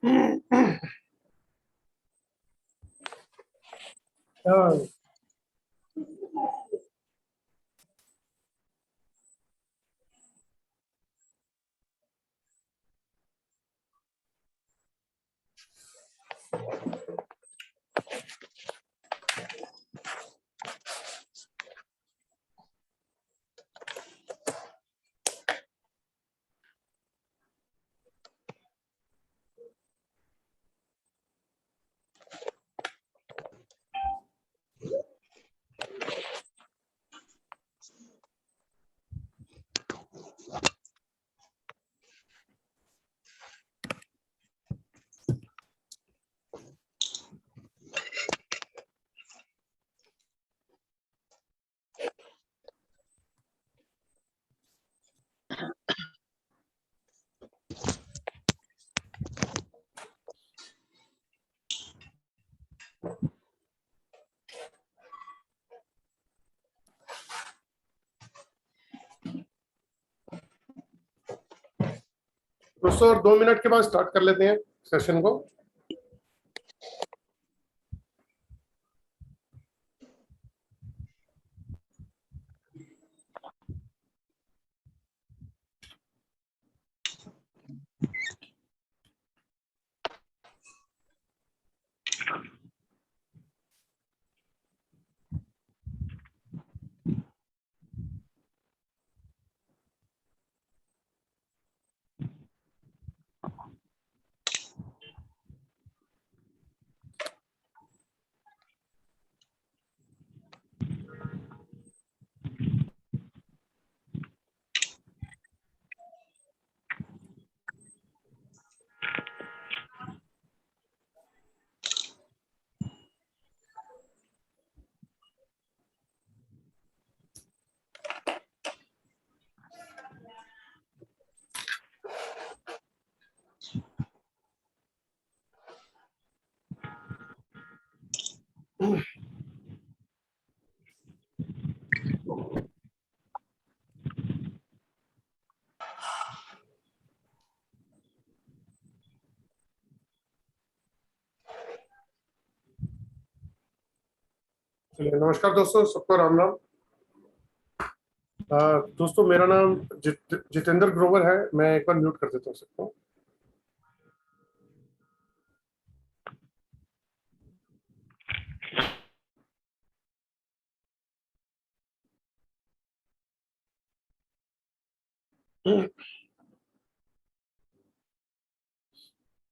हाँ, दोस्तों और 2 मिनट के बाद स्टार्ट कर लेते हैं सेशन को। चलिए, नमस्कार दोस्तों, सबको राम राम। दोस्तों, मेरा नाम जितेंद्र ग्रोवर है। मैं एक बार म्यूट कर देता हूँ सबको।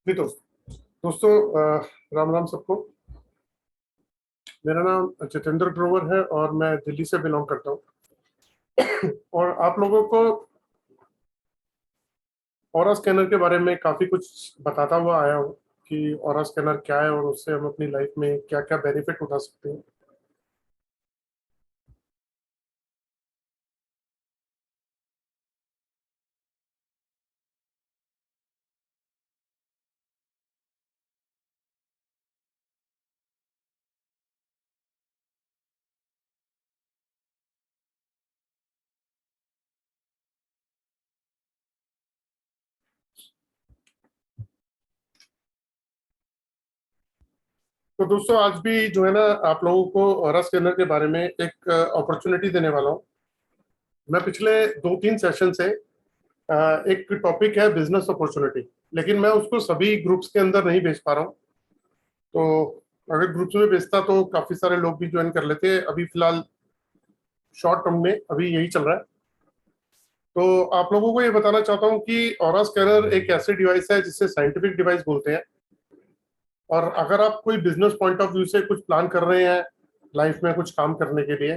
जी दोस्तों, राम राम सबको। मेरा नाम जितेंद्र ग्रोवर है और मैं दिल्ली से बिलोंग करता हूँ। और आप लोगों को ऑरा स्कैनर के बारे में काफ़ी कुछ बताता हुआ आया हूँ कि ऑरा स्कैनर क्या है और उससे हम अपनी लाइफ में क्या क्या बेनिफिट उठा सकते हैं। तो दोस्तों, आज भी जो है ना, आप लोगों को ऑरा स्कैनर के बारे में एक अपॉर्चुनिटी देने वाला हूँ। मैं पिछले 2-3 सेशन से एक टॉपिक है बिजनेस अपॉर्चुनिटी, लेकिन मैं उसको सभी ग्रुप्स के अंदर नहीं भेज पा रहा हूँ। तो अगर ग्रुप्स में भेजता तो काफी सारे लोग भी ज्वाइन कर लेते। अभी फिलहाल शॉर्ट टर्म में अभी यही चल रहा है। तो आप लोगों को ये बताना चाहता हूँ कि ऑरा स्कैनर एक ऐसी डिवाइस है जिसे साइंटिफिक डिवाइस बोलते हैं। और अगर आप कोई बिजनेस पॉइंट ऑफ व्यू से कुछ प्लान कर रहे हैं लाइफ में कुछ काम करने के लिए,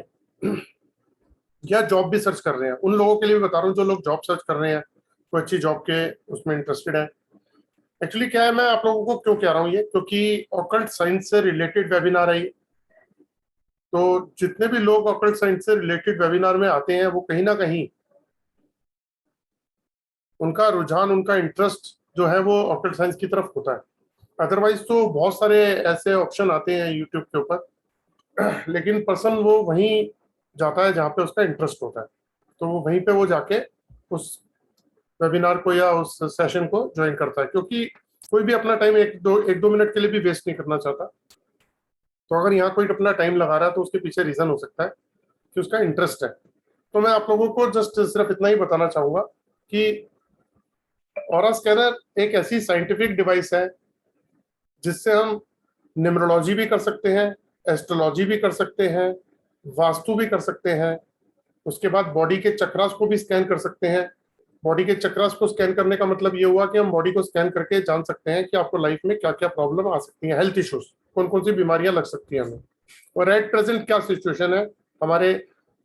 या जॉब भी सर्च कर रहे हैं, उन लोगों के लिए भी बता रहा हूँ जो लोग जॉब सर्च कर रहे हैं, कोई अच्छी जॉब के उसमें इंटरेस्टेड है। एक्चुअली क्या है, मैं आप लोगों को क्यों कह रहा हूँ ये, क्योंकि ऑकल्ट साइंस से रिलेटेड वेबिनार है ये। तो जितने भी लोग ऑकल्ट साइंस से रिलेटेड वेबिनार में आते हैं वो कहीं ना कहीं उनका रुझान, उनका इंटरेस्ट जो है वो ऑकल्ट साइंस की तरफ होता है। अदरवाइज तो बहुत सारे ऐसे ऑप्शन आते हैं यूट्यूब के ऊपर, लेकिन पर्सन वो वहीं जाता है जहाँ पे उसका इंटरेस्ट होता है। तो वो वहीं पे वो जाके उस वेबिनार को या उस सेशन को ज्वाइन करता है, क्योंकि कोई भी अपना टाइम एक दो मिनट के लिए भी वेस्ट नहीं करना चाहता। तो अगर यहाँ कोई अपना टाइम लगा रहा है तो उसके पीछे रीजन हो सकता है कि उसका इंटरेस्ट है। तो मैं आप लोगों को जस्ट सिर्फ इतना ही बताना चाहूंगा कि ऑरा स्कैनर एक ऐसी साइंटिफिक डिवाइस है जिससे हम न्यूमरोलॉजी भी कर सकते हैं, एस्ट्रोलॉजी भी कर सकते हैं, वास्तु भी कर सकते हैं। उसके बाद बॉडी के चक्रास को भी स्कैन कर सकते हैं। बॉडी के चक्रास को स्कैन करने का मतलब ये हुआ कि हम बॉडी को स्कैन करके जान सकते हैं कि आपको लाइफ में क्या क्या प्रॉब्लम आ सकती है, हेल्थ इश्यूज, कौन कौन सी बीमारियां लग सकती हैं हमें, और एट प्रेजेंट क्या सिचुएशन है हमारे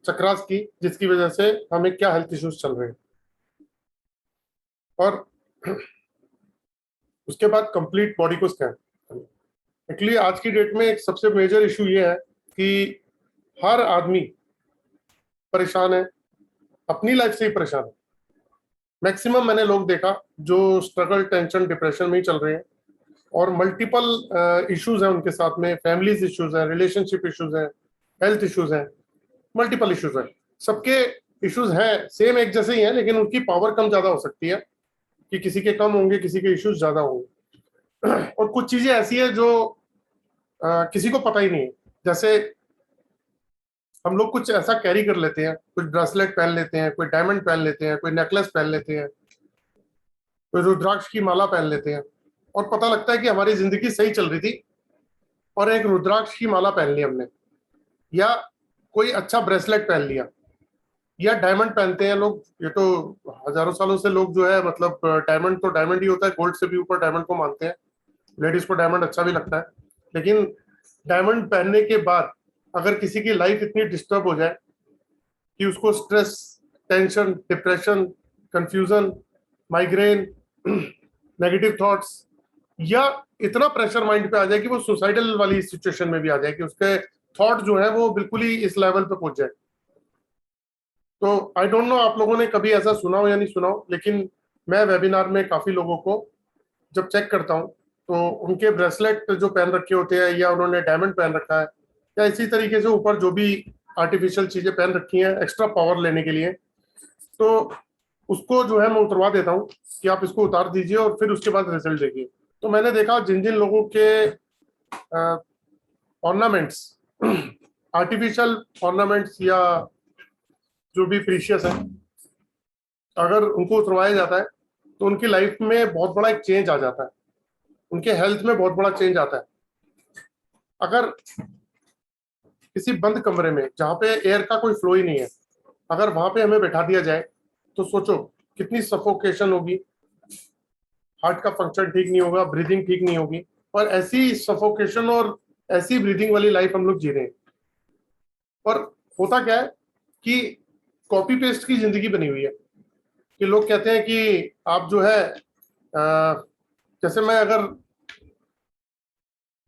चक्रास की जिसकी वजह से हमें क्या हेल्थ इश्यूज चल रहे हैं। और उसके बाद कंप्लीट बॉडी को स्कैन। एक्चुअली आज की डेट में एक सबसे मेजर इशू ये है कि हर आदमी परेशान है, अपनी लाइफ से ही परेशान है। मैक्सिमम मैंने लोग देखा जो स्ट्रगल, टेंशन, डिप्रेशन में ही चल रहे हैं, और मल्टीपल इश्यूज हैं उनके साथ में, फैमिलीज इश्यूज हैं, रिलेशनशिप इश्यूज हैं, हेल्थ इश्यूज हैं, मल्टीपल इश्यूज हैं। सबके इश्यूज हैं, सेम एक जैसे ही हैं, लेकिन उनकी पावर कम ज्यादा हो सकती है कि किसी के कम होंगे, किसी के इश्यूज ज्यादा होंगे। और कुछ चीजें ऐसी है जो किसी को पता ही नहीं है। जैसे हम लोग कुछ ऐसा कैरी कर लेते हैं, कुछ ब्रेसलेट पहन लेते हैं, कोई डायमंड पहन लेते हैं, कोई नेकलेस पहन लेते हैं, कोई रुद्राक्ष की माला पहन लेते हैं, और पता लगता है कि हमारी जिंदगी सही चल रही थी और एक रुद्राक्ष की माला पहन ली हमने, या कोई अच्छा ब्रेसलेट पहन लिया, या डायमंड पहनते हैं लोग। ये तो हजारों सालों से लोग जो है, मतलब डायमंड तो डायमंड ही होता है, गोल्ड से भी ऊपर डायमंड को मानते हैं। लेडीज को डायमंड अच्छा भी लगता है, लेकिन डायमंड पहनने के बाद अगर किसी की लाइफ इतनी डिस्टर्ब हो जाए कि उसको stress, tension, depression, confusion, migraine, negative thoughts, या इतना प्रेशर माइंड पे आ जाए कि वो सुसाइडल वाली सिचुएशन में भी आ जाए, कि उसके थॉट जो है वो बिल्कुल ही इस लेवल पे पहुंच जाए। तो आई डोंट नो आप लोगों ने कभी ऐसा सुना हो या नहीं सुना हो, लेकिन मैं वेबिनार में काफी लोगों को जब चेक करता हूँ तो उनके ब्रेसलेट जो पहन रखे होते हैं, या उन्होंने डायमंड पहन रखा है, या इसी तरीके से ऊपर जो भी आर्टिफिशियल चीजें पहन रखी हैं एक्स्ट्रा पावर लेने के लिए, तो उसको जो है मैं उतरवा देता हूँ कि आप इसको उतार दीजिए और फिर उसके बाद रिजल्ट देखिए। तो मैंने देखा जिन जिन लोगों के ऑर्नामेंट्स, आर्टिफिशियल ऑर्नामेंट्स या जो भी प्रीशियस है, अगर उनको उतरवाया जाता है तो उनकी लाइफ में बहुत बड़ा एक चेंज आ जाता है, उनके हेल्थ में बहुत बड़ा चेंज आता है। अगर किसी बंद कमरे में जहाँ पे एयर का कोई फ्लो ही नहीं है, अगर वहां पे हमें बैठा दिया जाए तो सोचो कितनी सफोकेशन होगी, हार्ट का फंक्शन ठीक नहीं होगा, ब्रीदिंग ठीक नहीं होगी, और ऐसी सफोकेशन और ऐसी ब्रीदिंग वाली लाइफ हम लोग जी रहे हैं। और होता क्या है कि कॉपी पेस्ट की जिंदगी बनी हुई है, कि लोग कहते हैं कि आप जो है जैसे मैं अगर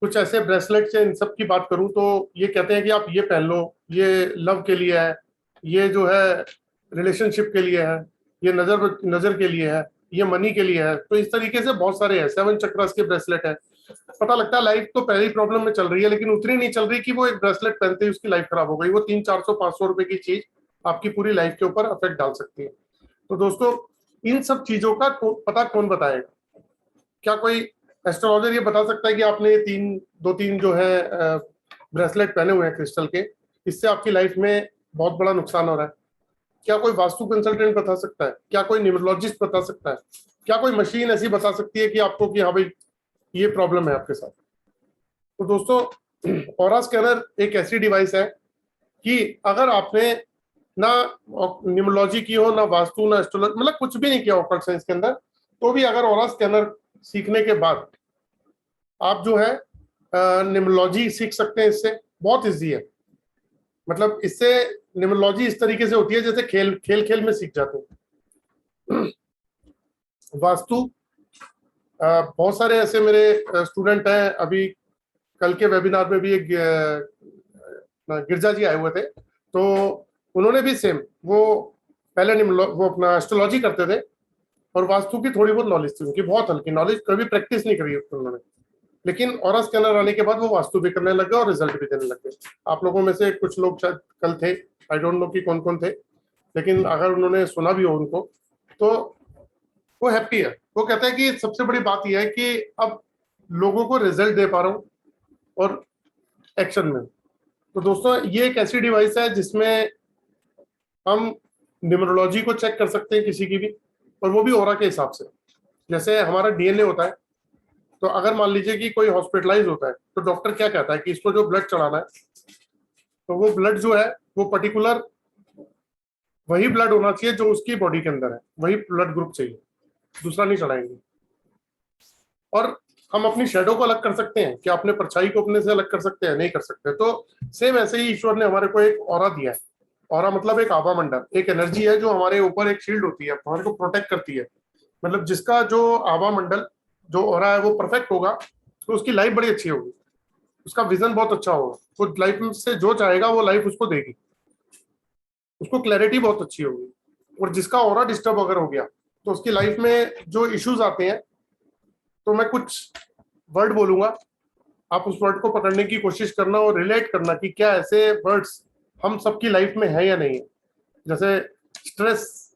कुछ ऐसे ब्रेसलेट से इन सब की बात करूं तो ये कहते हैं कि आप ये पहन लो, ये लव के लिए है, ये जो है रिलेशनशिप के लिए है, ये नजर नजर के लिए है, ये मनी के लिए है। तो इस तरीके से बहुत सारे हैं, 7 चक्रस के ब्रेसलेट है। पता लगता है लाइफ तो पहली प्रॉब्लम में चल रही है, लेकिन उतनी नहीं चल रही कि वो एक ब्रेसलेट पहनते ही उसकी लाइफ खराब हो गई। वो 300-400-500 रुपए की चीज आपकी पूरी लाइफ के ऊपर इफेक्ट डाल सकती है। तो दोस्तों, इन सब चीजों का पता कौन बताएगा? क्या कोई एस्ट्रोलॉजर ये बता सकता है कि आपने ये दो तीन जो है ब्रेसलेट पहने हुए हैं क्रिस्टल के, इससे आपकी लाइफ में बहुत बड़ा नुकसान हो रहा है? क्या कोई वास्तु कंसल्टेंट बता सकता है? क्या कोई न्यूमरोलॉजिस्ट बता सकता है? क्या कोई मशीन ऐसी बता सकती है कि आपको कि हाँ भाई ये प्रॉब्लम है आपके साथ? तो दोस्तों, ऑरा स्कैनर एक ऐसी डिवाइस है कि अगर आपने ना न्यूमरोलॉजी की हो, ना वास्तु, ना एस्ट्रोलॉजी, मतलब कुछ भी नहीं किया ऑकल्ट साइंस के अंदर, तो भी अगर ऑरा स्कैनर सीखने के बाद आप जो है न्यूमरोलॉजी सीख सकते हैं। इससे बहुत इजी है, मतलब इससे न्यूमरोलॉजी इस तरीके से होती है जैसे खेल खेल खेल में सीख जाते हैं। वास्तु, बहुत सारे ऐसे मेरे स्टूडेंट हैं। अभी कल के वेबिनार में भी एक गिरजा जी आए हुए थे, तो उन्होंने भी सेम, वो पहले वो अपना एस्ट्रोलॉजी करते थे और वास्तु की थोड़ी बहुत नॉलेज थी उनकी, बहुत हल्की नॉलेज, कभी प्रैक्टिस नहीं करी उन्होंने, लेकिन ऑरा स्कैनर आने के बाद वो वास्तु भी करने लग गए और रिजल्ट भी देने लग गए। आप लोगों में से कुछ लोग शायद कल थे, आई डोंट नो कि कौन कौन थे, लेकिन अगर उन्होंने सुना भी हो उनको, तो वो हैप्पी है। वो कहता है कि सबसे बड़ी बात यह है कि अब लोगों को रिजल्ट दे पा रहा हूँ और एक्शन में। तो दोस्तों ये एक ऐसी डिवाइस है जिसमें हम न्यूमरोलॉजी को चेक कर सकते हैं किसी की भी, और वो भी ऑरा के हिसाब से। जैसे हमारा डीएनए होता है, तो अगर मान लीजिए कि कोई हॉस्पिटलाइज होता है तो डॉक्टर क्या कहता है कि इसको जो ब्लड चढ़ाना है, तो वो ब्लड जो है वो पर्टिकुलर वही ब्लड होना चाहिए जो उसकी बॉडी के अंदर है, वही ब्लड ग्रुप चाहिए, दूसरा नहीं चढ़ाएंगे। और हम अपनी शेडो को अलग कर सकते हैं, क्या अपने परछाई को अपने से अलग कर सकते हैं? नहीं कर सकते। तो सेम ऐसे ही ईश्वर ने हमारे को एक ऑरा दिया है। ऑरा मतलब एक आभा मंडल, एक एनर्जी है जो हमारे ऊपर एक शील्ड होती है, हमारे को प्रोटेक्ट करती है। मतलब जिसका जो आभा मंडल, जो ऑरा है वो परफेक्ट होगा, तो उसकी लाइफ बड़ी अच्छी होगी, उसका विजन बहुत अच्छा होगा, वो लाइफ से जो चाहेगा वो लाइफ उसको देगी, उसको क्लैरिटी बहुत अच्छी होगी। और जिसका ऑरा डिस्टर्ब अगर हो गया तो उसकी लाइफ में जो इश्यूज आते हैं, तो मैं कुछ वर्ड बोलूंगा, आप उस वर्ड को पकड़ने की कोशिश करना और रिलेट करना कि क्या ऐसे वर्ड्स हम सबकी लाइफ में है या नहीं है। जैसे स्ट्रेस,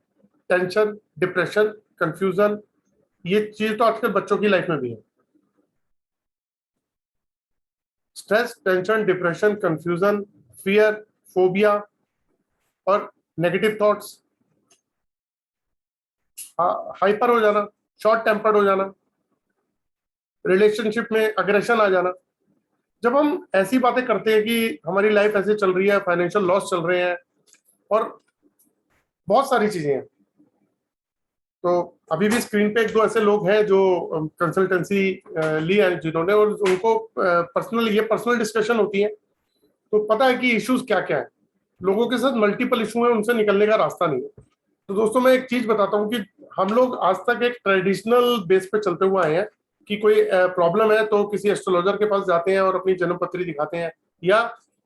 टेंशन, डिप्रेशन, कंफ्यूजन, ये चीज तो आजकल बच्चों की लाइफ में भी है। Stress, tension, depression, confusion, fear, phobia और नेगेटिव थॉट्स, हाइपर हो जाना, शॉर्ट टेम्पर्ड हो जाना, रिलेशनशिप में अग्रेशन आ जाना। जब हम ऐसी बातें करते हैं कि हमारी लाइफ ऐसे चल रही है, फाइनेंशियल लॉस चल रहे हैं और बहुत सारी चीजें हैं, तो अभी भी स्क्रीन पे एक दो ऐसे लोग हैं जो कंसल्टेंसी ली है जिन्होंने, और उनको पर्सनल डिस्कशन होती है, तो पता है कि इश्यूज क्या क्या है। लोगों के साथ मल्टीपल इशू है, उनसे निकलने का रास्ता नहीं है। तो दोस्तों मैं एक चीज बताता हूँ कि हम लोग आज तक एक ट्रेडिशनल बेस पे चलते हुए आए हैं कि कोई प्रॉब्लम है तो किसी एस्ट्रोलॉजर के पास जाते हैं और अपनी जन्म पत्री दिखाते हैं, या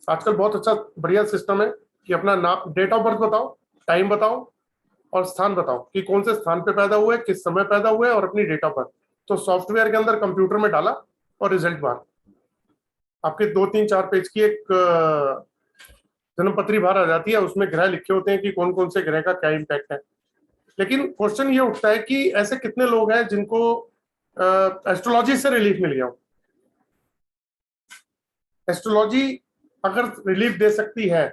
आजकल बहुत अच्छा बढ़िया सिस्टम है कि अपना नाम, डेट ऑफ बर्थ बताओ, टाइम बताओ और स्थान बताओ कि कौन से स्थान पे पैदा हुए, किस समय पैदा हुए और अपनी डेट ऑफ बर्थ। तो सॉफ्टवेयर के अंदर कंप्यूटर में डाला और रिजल्ट बाहर, आपके 2 3 4 पेज की एक जन्मपत्री बाहर आ जाती है। उसमें ग्रह लिखे होते हैं कि कौन कौन से ग्रह का क्या इम्पैक्ट है। लेकिन क्वेश्चन ये उठता है कि ऐसे कितने लोग हैं जिनको एस्ट्रोलॉजी से रिलीफ मिल गया हो। एस्ट्रोलॉजी अगर रिलीफ दे सकती है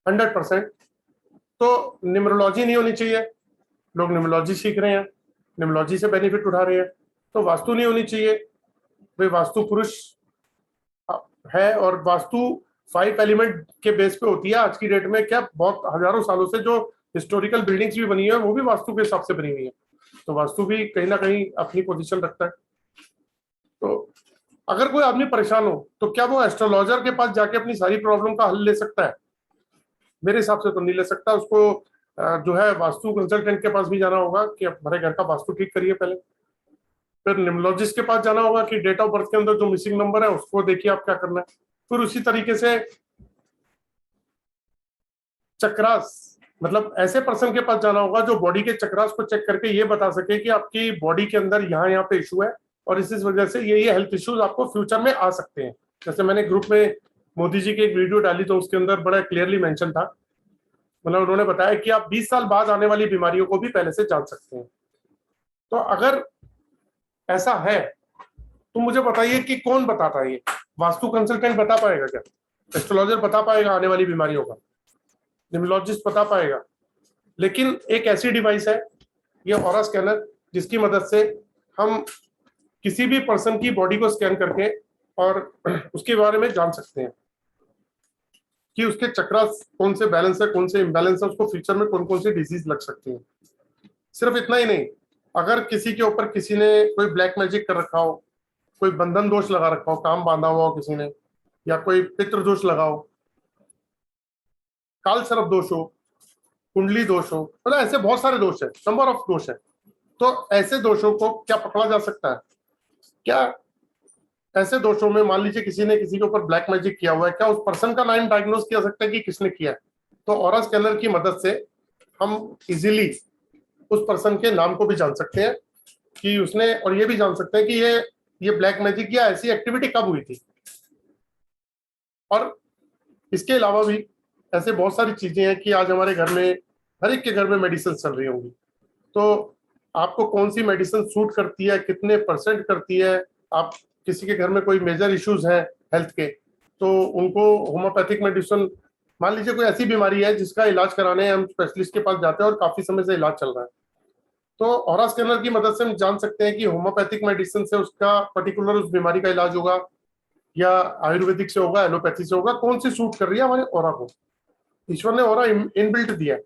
100%, तो न्यूमरोलॉजी नहीं होनी चाहिए। लोग न्यूमरोलॉजी सीख रहे हैं, न्यूमरोलॉजी से बेनिफिट उठा रहे हैं। तो वास्तु नहीं होनी चाहिए, भाई वास्तु पुरुष है, और वास्तु 5 एलिमेंट के बेस पे होती है आज की डेट में। क्या बहुत हजारों सालों से जो हिस्टोरिकल बिल्डिंग्स भी बनी है वो भी वास्तु के हिसाब से बनी हुई है। तो वास्तु भी कहीं ना कहीं अपनी पोजीशन रखता है। तो अगर कोई आदमी परेशान हो तो क्या वो एस्ट्रोलॉजर के पास जाके अपनी सारी प्रॉब्लम का हल ले सकता है? मेरे हिसाब से तो नहीं ले सकता। उसको जो है वास्तु कंसल्टेंट के पास भी जाना होगा कि हमारे घर का वास्तु ठीक करिए पहले। फिर न्यूमरोलॉजिस्ट के पास जाना होगा कि डेट ऑफ बर्थ के अंदर जो मिसिंग नंबर है उसको देखिए आप क्या करना है। फिर उसी तरीके से चक्रास, मतलब ऐसे पर्सन के पास जाना होगा जो बॉडी के चक्रास को चेक करके ये बता सके कि आपकी बॉडी के अंदर यहाँ पे इशू है और इस वजह से ये हेल्थ इश्यूज आपको फ्यूचर में आ सकते हैं। जैसे मैंने ग्रुप में मोदी जी की एक वीडियो डाली तो उसके अंदर बड़ा क्लियरली मेंशन था, मतलब उन्होंने बताया कि आप 20 साल बाद आने वाली बीमारियों को भी पहले से जान सकते हैं। तो अगर ऐसा है तो मुझे बताइए कि कौन बताता है? ये वास्तु कंसल्टेंट बता पाएगा क्या? एस्ट्रोलॉजर बता पाएगा आने वाली बीमारियों का? न्यूमरोलॉजिस्ट बता पाएगा? लेकिन एक ऐसी डिवाइस है, ये ऑरा स्कैनर, जिसकी मदद से हम किसी भी पर्सन की बॉडी को स्कैन करके और उसके बारे में जान सकते हैं कि उसके चक्रा कौन से बैलेंस है, कौन से इम्बैलेंस है, उसको फ्यूचर में कौन कौन सी डिजीज लग सकती है। सिर्फ इतना ही नहीं, अगर किसी के ऊपर किसी ने कोई ब्लैक मैजिक कर रखा हो, कोई बंधन दोष लगा रखा हो, काम बांधा हुआ हो किसी ने, या कोई पितृ दोष लगा हो, काल सर्प दोष हो, कुंडली दोष हो, मतलब ऐसे बहुत सारे दोष है, नंबर ऑफ दोष है। तो ऐसे दोषों को क्या पकड़ा जा सकता है? क्या ऐसे दोषों में मान लीजिए किसी ने किसी के ऊपर ब्लैक मैजिक किया हुआ है, क्या उस पर्सन का नाम डायग्नोज किया सकता है कि किसने किया है? तो ऑरा स्कैनर की मदद से हम इजीली उस पर्सन के नाम को भी जान सकते हैं कि उसने, और ये भी जान सकते हैं कि ये ब्लैक मैजिक या ऐसी एक्टिविटी कब हुई थी। और इसके अलावा भी ऐसे बहुत सारी चीजें हैं कि आज हमारे घर में, हर एक के घर में मेडिसिन चल रही होंगी। तो आपको कौन सी मेडिसिन सूट करती है, कितने परसेंट करती है। आप किसी के घर में कोई मेजर इश्यूज हैं हेल्थ के, तो उनको होम्योपैथिक मेडिसिन, मान लीजिए कोई ऐसी बीमारी है जिसका इलाज कराने हम स्पेशलिस्ट के पास जाते हैं और काफी समय से इलाज चल रहा है, तो ऑरा स्कैनर की मदद से हम जान सकते हैं कि होम्योपैथिक मेडिसिन से उसका पर्टिकुलर उस बीमारी का इलाज होगा या आयुर्वेदिक से होगा, एलोपैथी से होगा, कौन सी सूट कर रही है हमारे ऑरा को। ईश्वर ने ऑरा इनबिल्ट दिया है।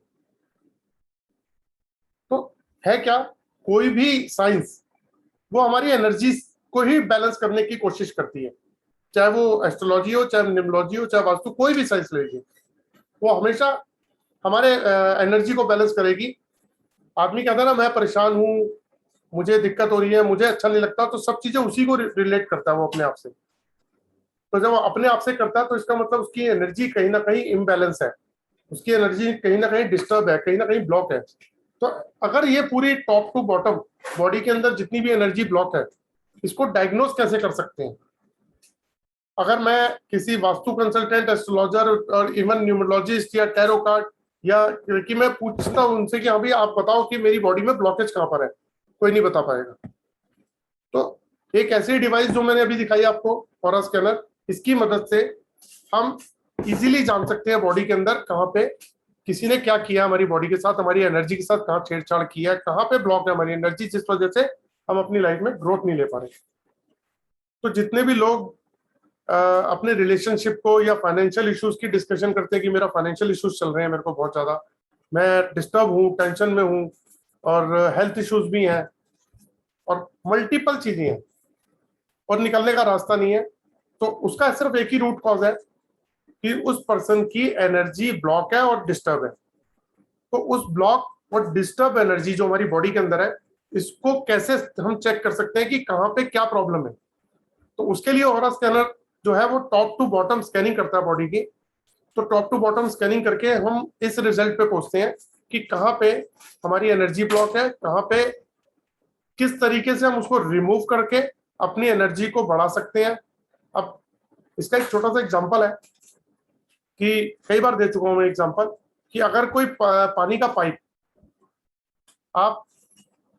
तो है क्या, कोई भी साइंस वो हमारी एनर्जी को ही बैलेंस करने की कोशिश करती है, चाहे वो एस्ट्रोलॉजी हो, चाहे न्यूमरोलॉजी हो, चाहे वास्तु, कोई भी साइंस ले लीजिए, वो हमेशा हमारे एनर्जी को बैलेंस करेगी। आदमी कहता है ना, मैं परेशान हूँ, मुझे दिक्कत हो रही है, मुझे अच्छा नहीं लगता, तो सब चीजें उसी को रिलेट करता है वो अपने आप से। तो जब वो अपने आप से करता है तो इसका मतलब उसकी एनर्जी कहीं ना कहीं इम्बैलेंस है, उसकी एनर्जी कहीं ना कहीं डिस्टर्ब है, कहीं ना कहीं ब्लॉक है। तो अगर ये पूरी टॉप टू बॉटम बॉडी के अंदर जितनी भी एनर्जी ब्लॉक है, इसको डायग्नोज कैसे कर सकते हैं। अगर मैं किसी वास्तु कंसल्टेंट, एस्ट्रोलॉजर और इवन न्यूमरोलॉजिस्ट या टैरो कार्ड, या कि मैं पूछता हूं उनसे कि हाँ भाई आप बताओ कि मेरी बॉडी में ब्लॉकेज कहाँ पर है, कोई नहीं बता पाएगा। तो एक ऐसी डिवाइस जो मैंने अभी दिखाई आपको, ऑरा स्कैनर, इसकी मदद से हम इजीली जान सकते हैं बॉडी के अंदर कहाँ पे किसी ने क्या किया, हमारी बॉडी के साथ, हमारी एनर्जी के साथ कहाँ छेड़छाड़ किया है, कहाँ पे ब्लॉक है हमारी एनर्जी, जिस वजह से हम अपनी लाइफ में ग्रोथ नहीं ले पा रहे। तो जितने भी लोग अपने रिलेशनशिप को या फाइनेंशियल इश्यूज की डिस्कशन करते हैं कि मेरा फाइनेंशियल इश्यूज चल रहे हैं, मेरे को बहुत ज्यादा, मैं डिस्टर्ब हूँ, टेंशन में हूँ, और हेल्थ इश्यूज भी हैं, और मल्टीपल चीजें हैं, और निकलने का रास्ता नहीं है, तो उसका सिर्फ एक ही रूट कॉज है कि उस पर्सन की एनर्जी ब्लॉक है और डिस्टर्ब है। तो उस ब्लॉक और डिस्टर्ब एनर्जी जो हमारी बॉडी के अंदर है, इसको कैसे हम चेक कर सकते हैं कि कहाँ पे क्या प्रॉब्लम है। तो उसके लिए ऑरा स्कैनर जो है वो टॉप टू बॉटम स्कैनिंग करता है बॉडी की। तो टॉप टू बॉटम स्कैनिंग करके हम इस रिजल्ट पे पहुंचते हैं कि कहाँ पे हमारी एनर्जी ब्लॉक है, कहाँ पे किस तरीके से हम उसको रिमूव करके अपनी एनर्जी को बढ़ा सकते हैं। अब इसका एक छोटा सा एग्जांपल है कि कई बार दे चुका हूं मैं एग्जांपल, कि अगर कोई पानी का पाइप आप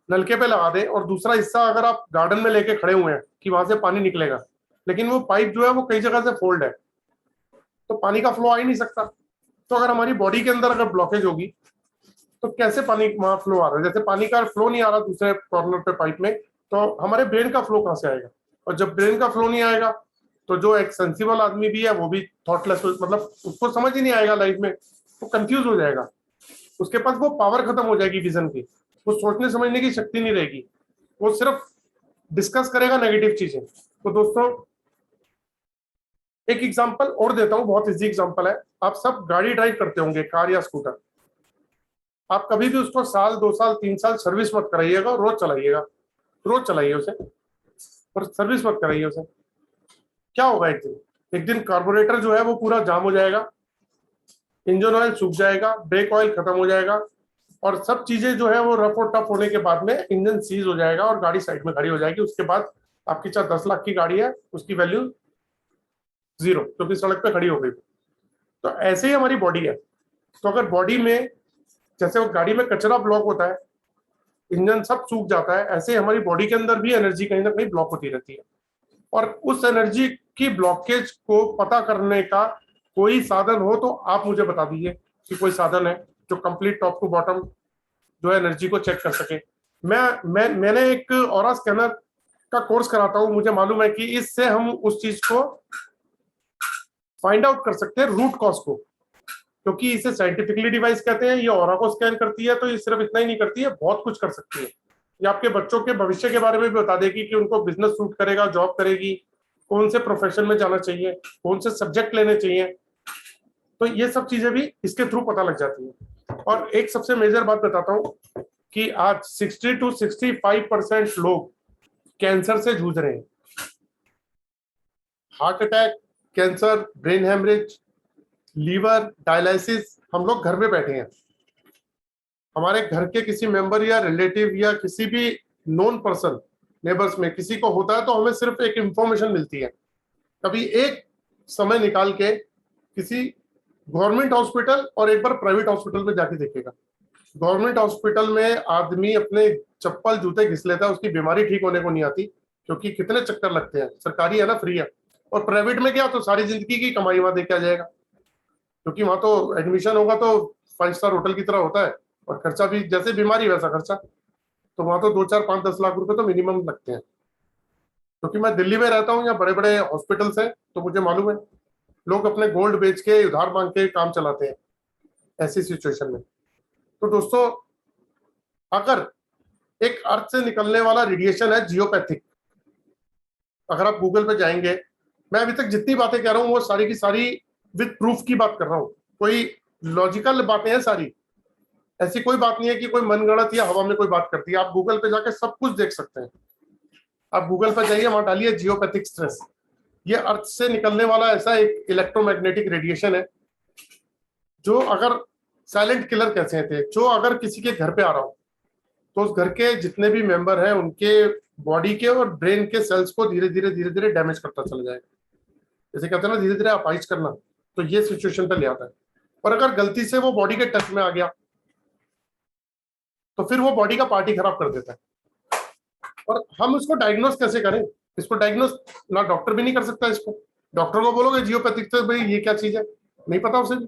नलके पे लगा दें और दूसरा हिस्सा अगर आप गार्डन में लेके खड़े हुए हैं कि वहां से पानी निकलेगा, लेकिन वो पाइप जो है वो कई जगह से फोल्ड है, तो पानी का फ्लो आ ही नहीं सकता। तो अगर हमारी बॉडी के अंदर अगर ब्लॉकेज होगी तो कैसे पानी वहां फ्लो आ रहा है, जैसे पानी का फ्लो नहीं आ रहा दूसरे कॉर्नर पे पाइप में, तो हमारे ब्रेन का फ्लो कहाँ से आएगा। और जब ब्रेन का फ्लो नहीं आएगा तो जो एक सेंसिबल आदमी भी है वो भी थॉटलेस, मतलब उसको समझ ही नहीं आएगा लाइफ में, वो कंफ्यूज हो जाएगा, उसके पास वो पावर खत्म हो जाएगी विजन की, वो सोचने समझने की शक्ति नहीं रहेगी, वो सिर्फ डिस्कस करेगा नेगेटिव चीजें। तो दोस्तों एक एग्जांपल और देता हूं, बहुत इजी एग्जांपल है। आप सब गाड़ी ड्राइव करते होंगे, कार या स्कूटर, आप कभी भी उसको साल 2 साल 3 साल सर्विस मत कराइएगा, रोज चलाइएगा, रोज चलाइए उसे, और सर्विस मत कराइए उसे। क्या होगा, एक दिन कार्बोरेटर जो है वो पूरा जाम हो जाएगा, इंजन ऑयल सूख जाएगा, ब्रेक ऑयल खत्म हो जाएगा, और सब चीजें जो है वो रफ और टफ होने के बाद में इंजन सीज हो जाएगा और गाड़ी साइड में खड़ी हो जाएगी। उसके बाद आपकी चाहे 10 लाख की गाड़ी है, उसकी वैल्यू जीरो, क्योंकि सड़क पे खड़ी हो गई। तो ऐसे ही हमारी बॉडी है। तो अगर बॉडी में, जैसे वो गाड़ी में कचरा ब्लॉक होता है, इंजन सब सूख जाता है, ऐसे हमारी बॉडी के अंदर भी एनर्जी कहीं ना कहीं ब्लॉक होती रहती है। और उस एनर्जी की ब्लॉकेज को पता करने का कोई साधन हो तो आप मुझे बता दीजिए कि कोई साधन है जो कंप्लीट टॉप टू बॉटम जो है एनर्जी को चेक कर सके। मैंने एक ऑरा स्कैनर का कोर्स कराता हूं, मुझे मालूम है कि इससे हम उस चीज को फाइंड आउट कर सकते हैं, रूट कॉज को, क्योंकि इसे साइंटिफिकली डिवाइस कहते हैं। ये ऑरा को स्कैन करती है, तो ये सिर्फ इतना ही नहीं करती है, बहुत कुछ कर सकती है। ये आपके बच्चों के भविष्य के बारे में भी बता देगी कि उनको बिजनेस सूट करेगा, जॉब करेगी, कौन से प्रोफेशन में जाना चाहिए, कौन से सब्जेक्ट लेने चाहिए, तो ये सब चीजें भी इसके थ्रू पता लग जाती है। और एक सबसे मेजर बात बताता हूँ कि आज 60 to 65% लोग कैंसर से जूझ रहे हैं। Heart attack, cancer, brain haemorrhage, liver dialysis, हम लोग घर में बैठे हैं, हमारे घर के किसी मेंबर या रिलेटिव या किसी भी नोन पर्सन, नेबर्स में किसी को होता है तो हमें सिर्फ एक इंफॉर्मेशन मिलती है। कभी एक समय निकाल के किसी गवर्नमेंट हॉस्पिटल और एक बार प्राइवेट हॉस्पिटल में जाके देखेगा, गवर्नमेंट हॉस्पिटल में आदमी अपने चप्पल जूते घिस लेता है, उसकी बीमारी ठीक होने को नहीं आती, क्योंकि कितने चक्कर लगते हैं। सरकारी है ना, फ्री है। और प्राइवेट में क्या, तो सारी जिंदगी की कमाई वहां देके आ जाएगा, क्योंकि वहां तो एडमिशन होगा तो 5 स्टार होटल की तरह होता है, और खर्चा भी जैसे बीमारी वैसा खर्चा। तो वहां तो 2 4 5 10 लाख रुपए तो मिनिमम लगते हैं। क्योंकि मैं दिल्ली में रहता हूँ, यहाँ बड़े बड़े हॉस्पिटल्स हैं, तो मुझे मालूम है। लोग अपने गोल्ड बेच के, उधार मांग के काम चलाते हैं ऐसी सिचुएशन में। तो दोस्तों, अगर एक अर्थ से निकलने वाला रेडिएशन है जियोपैथिक, अगर आप गूगल पे जाएंगे, मैं अभी तक जितनी बातें कह रहा हूँ वो सारी की सारी विद प्रूफ की बात कर रहा हूँ, कोई लॉजिकल बातें हैं सारी। ऐसी कोई बात नहीं है कि कोई मनगढ़ंत या हवा में कोई बात करती है। आप गूगल पे जाके सब कुछ देख सकते हैं। आप गूगल पे जाइए, वहां डालिए जियोपैथिक स्ट्रेस। ये अर्थ से निकलने वाला ऐसा एक इलेक्ट्रोमैग्नेटिक रेडिएशन है, जो अगर साइलेंट किलर कैसे थे, जो अगर किसी के घर पे आ रहा हो तो उस घर के जितने भी मेंबर हैं उनके बॉडी के और ब्रेन के सेल्स को धीरे धीरे डैमेज करता चला जाएगा। जैसे कहते हैं ना, धीरे धीरे अपाइज करना, तो ये सिचुएशन पे ले आता है। और अगर गलती से वो बॉडी के टच में आ गया तो फिर वो बॉडी का पार्ट ही खराब कर देता है। और हम इसको डायग्नोस कैसे करें? इसको डायग्नोस ना डॉक्टर भी नहीं कर सकता इसको। डॉक्टर को बोलोगे जियोपैथिक, तो भाई ये क्या चीज है, नहीं पता उसे भी।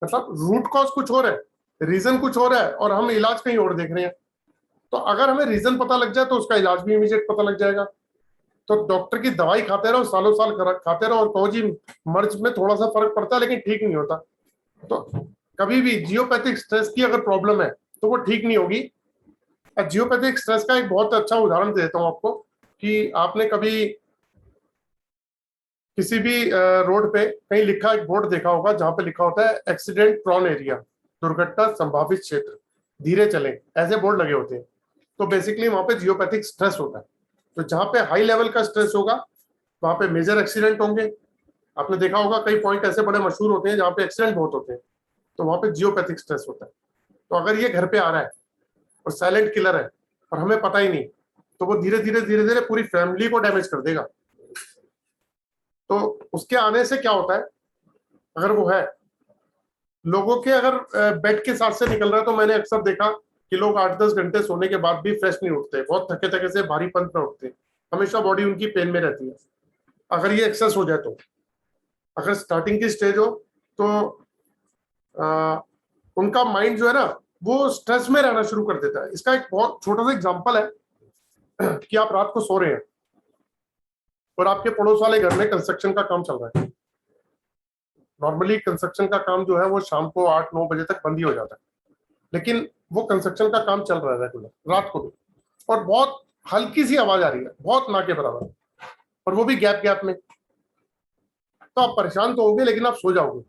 मतलब रूट कॉज कुछ और है, रीजन कुछ और है, और हम इलाज कहीं और देख रहे हैं। तो अगर हमें रीजन पता लग जाए तो उसका इलाज भी इमीडिएट पता लग जाएगा। तो डॉक्टर की दवाई खाते रहो, सालों साल खाते रहो, और कहो जी मर्ज में थोड़ा सा फर्क पड़ता है लेकिन ठीक नहीं होता। तो कभी भी जियोपैथिक स्ट्रेस की अगर प्रॉब्लम है तो वो ठीक नहीं होगी। जियोपैथिक स्ट्रेस का एक बहुत अच्छा उदाहरण देता हूं आपको, कि आपने कभी किसी भी रोड पे कहीं लिखा एक बोर्ड देखा होगा जहां पे लिखा होता है एक्सीडेंट प्रोन एरिया, दुर्घटना संभावित क्षेत्र, धीरे चलें, ऐसे बोर्ड लगे होते हैं। तो बेसिकली वहां पे जियोपैथिक स्ट्रेस होता है। तो जहां पे हाई लेवल का स्ट्रेस होगा वहां पे मेजर एक्सीडेंट होंगे। आपने देखा होगा कई पॉइंट ऐसे बड़े मशहूर होते हैं जहां पे एक्सीडेंट बहुत होते हैं, तो वहां पे जियोपैथिक स्ट्रेस होता है। तो अगर ये घर पे आ रहा है और साइलेंट किलर है और हमें पता ही नहीं, तो वो धीरे धीरे पूरी फैमिली को डैमेज कर देगा। तो उसके आने से क्या होता है, अगर वो है, लोगों के अगर बेड के साथ से निकल रहा है, तो मैंने अक्सर देखा कि लोग 8 10 घंटे सोने के बाद भी फ्रेश नहीं उठते, बहुत थके थके से भारीपन में उठते, हमेशा बॉडी उनकी पेन में रहती है। अगर ये एक्सेस हो जाए तो, अगर स्टार्टिंग की स्टेज हो, तो आ, उनका माइंड जो है ना वो स्ट्रेस में रहना शुरू कर देता है। इसका एक बहुत छोटा सा एग्जांपल है कि आप रात को सो रहे हैं और आपके पड़ोस वाले घर में कंस्ट्रक्शन का काम चल रहा है। नॉर्मली कंस्ट्रक्शन का काम जो है वो शाम को 8 9 बजे तक बंद ही हो जाता है, लेकिन वो कंस्ट्रक्शन का काम चल रहा है रेगुलर रात को भी, और बहुत हल्की सी आवाज आ रही है, बहुत ना के बराबर, और वो भी गैप गैप में। तो आप परेशान तो होगे लेकिन आप सो जाओगे।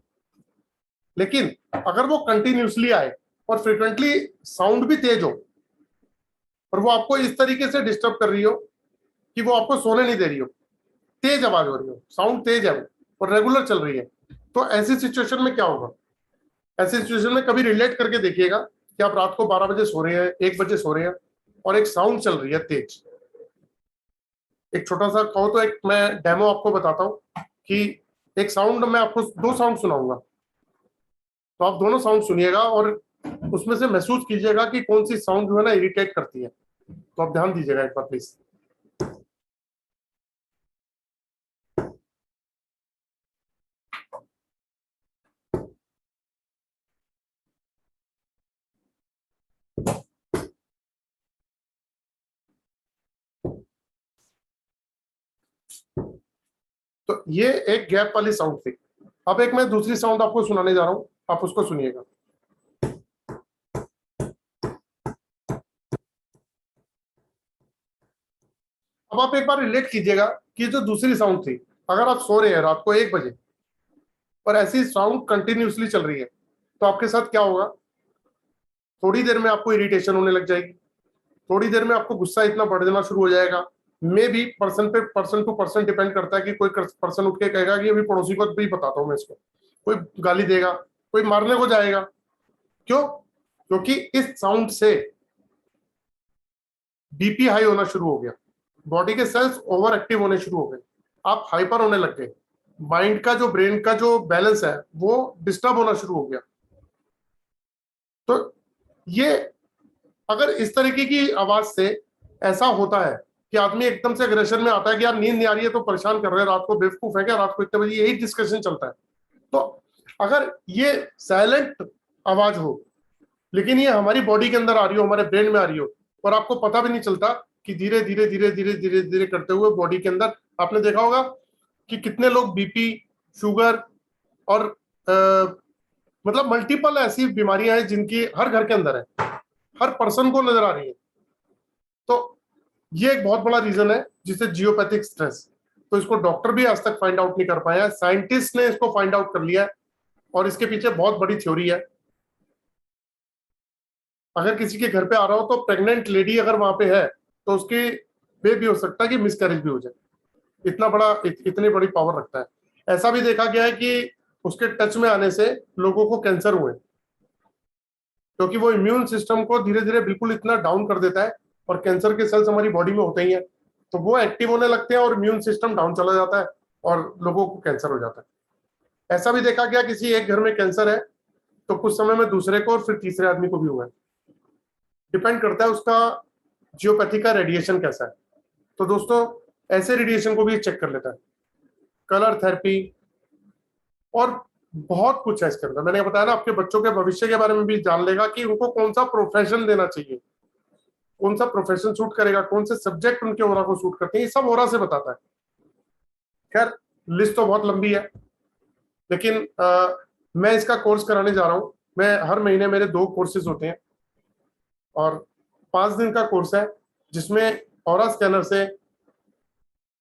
लेकिन अगर वो कंटिन्यूसली आए और फ्रिक्वेंटली साउंड भी तेज हो, और वो आपको इस तरीके से डिस्टर्ब कर रही हो कि वो आपको सोने नहीं दे रही हो, तेज आवाज हो रही हो, साउंड तेज है वो, और रेगुलर चल रही है, तो ऐसी सिचुएशन में क्या होगा? ऐसी सिचुएशन में कभी रिलेट करके देखिएगा कि आप रात को 12 बजे सो रहे हैं, 1 बजे सो रहे हैं, और एक साउंड चल रही है तेज। एक छोटा सा कहो तो एक मैं डेमो आपको बताता हूँ कि एक साउंड, मैं आपको 2 साउंड सुनाऊंगा, तो आप दोनों साउंड सुनिएगा और उसमें से महसूस कीजिएगा कि कौन सी साउंड जो है ना इरिटेट करती है। तो आप ध्यान दीजिएगा एक बार प्लीज। तो ये एक गैप वाली साउंड थी। अब एक मैं दूसरी साउंड आपको सुनाने जा रहा हूँ, आप उसको सुनिएगा। अब आप एक बार रिलेट कीजिएगा कि जो दूसरी साउंड थी, अगर आप सो रहे हैं रात को 1 बजे और ऐसी साउंड कंटिन्यूसली चल रही है, तो आपके साथ क्या होगा? थोड़ी देर में आपको इरिटेशन होने लग जाएगी, थोड़ी देर में आपको गुस्सा इतना बढ़ जाना शुरू हो जाएगा। मे भी पर्सन पे, पर्सन टू पर्सन डिपेंड करता है कि कोई पर्सन उठ के कहेगा कि अभी पड़ोसी को भी बताता हूँ मैं इसको, कोई गाली देगा, कोई मारने को जाएगा। क्यों? क्योंकि इस साउंड से बीपी हाई होना शुरू हो गया, बॉडी के सेल्स ओवर एक्टिव होने शुरू हो गए, आप हाइपर होने लग गए, माइंड का जो, ब्रेन का जो बैलेंस है वो डिस्टर्ब होना शुरू हो गया। तो ये अगर इस तरीके की आवाज से ऐसा होता है कि आदमी एकदम से अग्रेशन में आता है कि यार नींद नहीं आ रही है तो परेशान कर रहे हैं, रात को बेवकूफ है क्या, रात को इतने बजे, यही डिस्कशन चलता है। तो अगर ये साइलेंट आवाज हो लेकिन ये हमारी बॉडी के अंदर आ रही हो, हमारे ब्रेन में आ रही हो, और आपको पता भी नहीं चलता कि धीरे धीरे धीरे धीरे धीरे धीरे करते हुए बॉडी के अंदर, आपने देखा होगा कि कितने लोग बीपी, शुगर और मतलब मल्टीपल ऐसी बीमारियां हैं जिनकी हर घर के अंदर है, हर पर्सन को नजर आ रही है। तो ये एक बहुत बड़ा रीजन है जिसे जियोपैथिक स्ट्रेस। तो इसको डॉक्टर भी आज तक फाइंड आउट नहीं कर पाया, साइंटिस्ट ने इसको फाइंड आउट कर लिया है और इसके पीछे बहुत बड़ी थ्योरी है। अगर किसी के घर पे आ रहा हो तो प्रेग्नेंट लेडी अगर वहां पे है तो उसके पे भी हो सकता है कि मिसकैरेज भी हो जाए, इतना बड़ा इतनी बड़ी पावर रखता है। ऐसा भी देखा गया है कि उसके टच में आने से लोगों को कैंसर हुए, क्योंकि वो इम्यून सिस्टम को धीरे धीरे बिल्कुल इतना डाउन कर देता है, और कैंसर के सेल्स हमारी बॉडी में होते ही हैं तो वो एक्टिव होने लगते हैं और इम्यून सिस्टम डाउन चला जाता है और लोगों को कैंसर हो जाता है। ऐसा भी देखा गया किसी एक घर में कैंसर है तो कुछ समय में दूसरे को और फिर तीसरे आदमी को भी हुआ है। डिपेंड करता है उसका जियोपैथी का रेडिएशन कैसा है। तो दोस्तों ऐसे रेडिएशन को भी चेक कर लेता है, कलर थेरेपी और बहुत कुछ है इसके अंदर। मैंने बताया ना, आपके बच्चों के भविष्य के बारे में भी जान लेगा कि उनको कौन सा प्रोफेशन देना चाहिए, कौन सा प्रोफेशन सूट करेगा, कौन से सब्जेक्ट उनके ओरा को सूट करते हैं, ये सब ओरा से बताता है। खैर लिस्ट तो बहुत लंबी है, लेकिन मैं इसका कोर्स कराने जा रहा हूँ। मैं हर महीने मेरे 2 कोर्सेज होते हैं और 5 दिन का कोर्स है जिसमें ऑरा स्कैनर से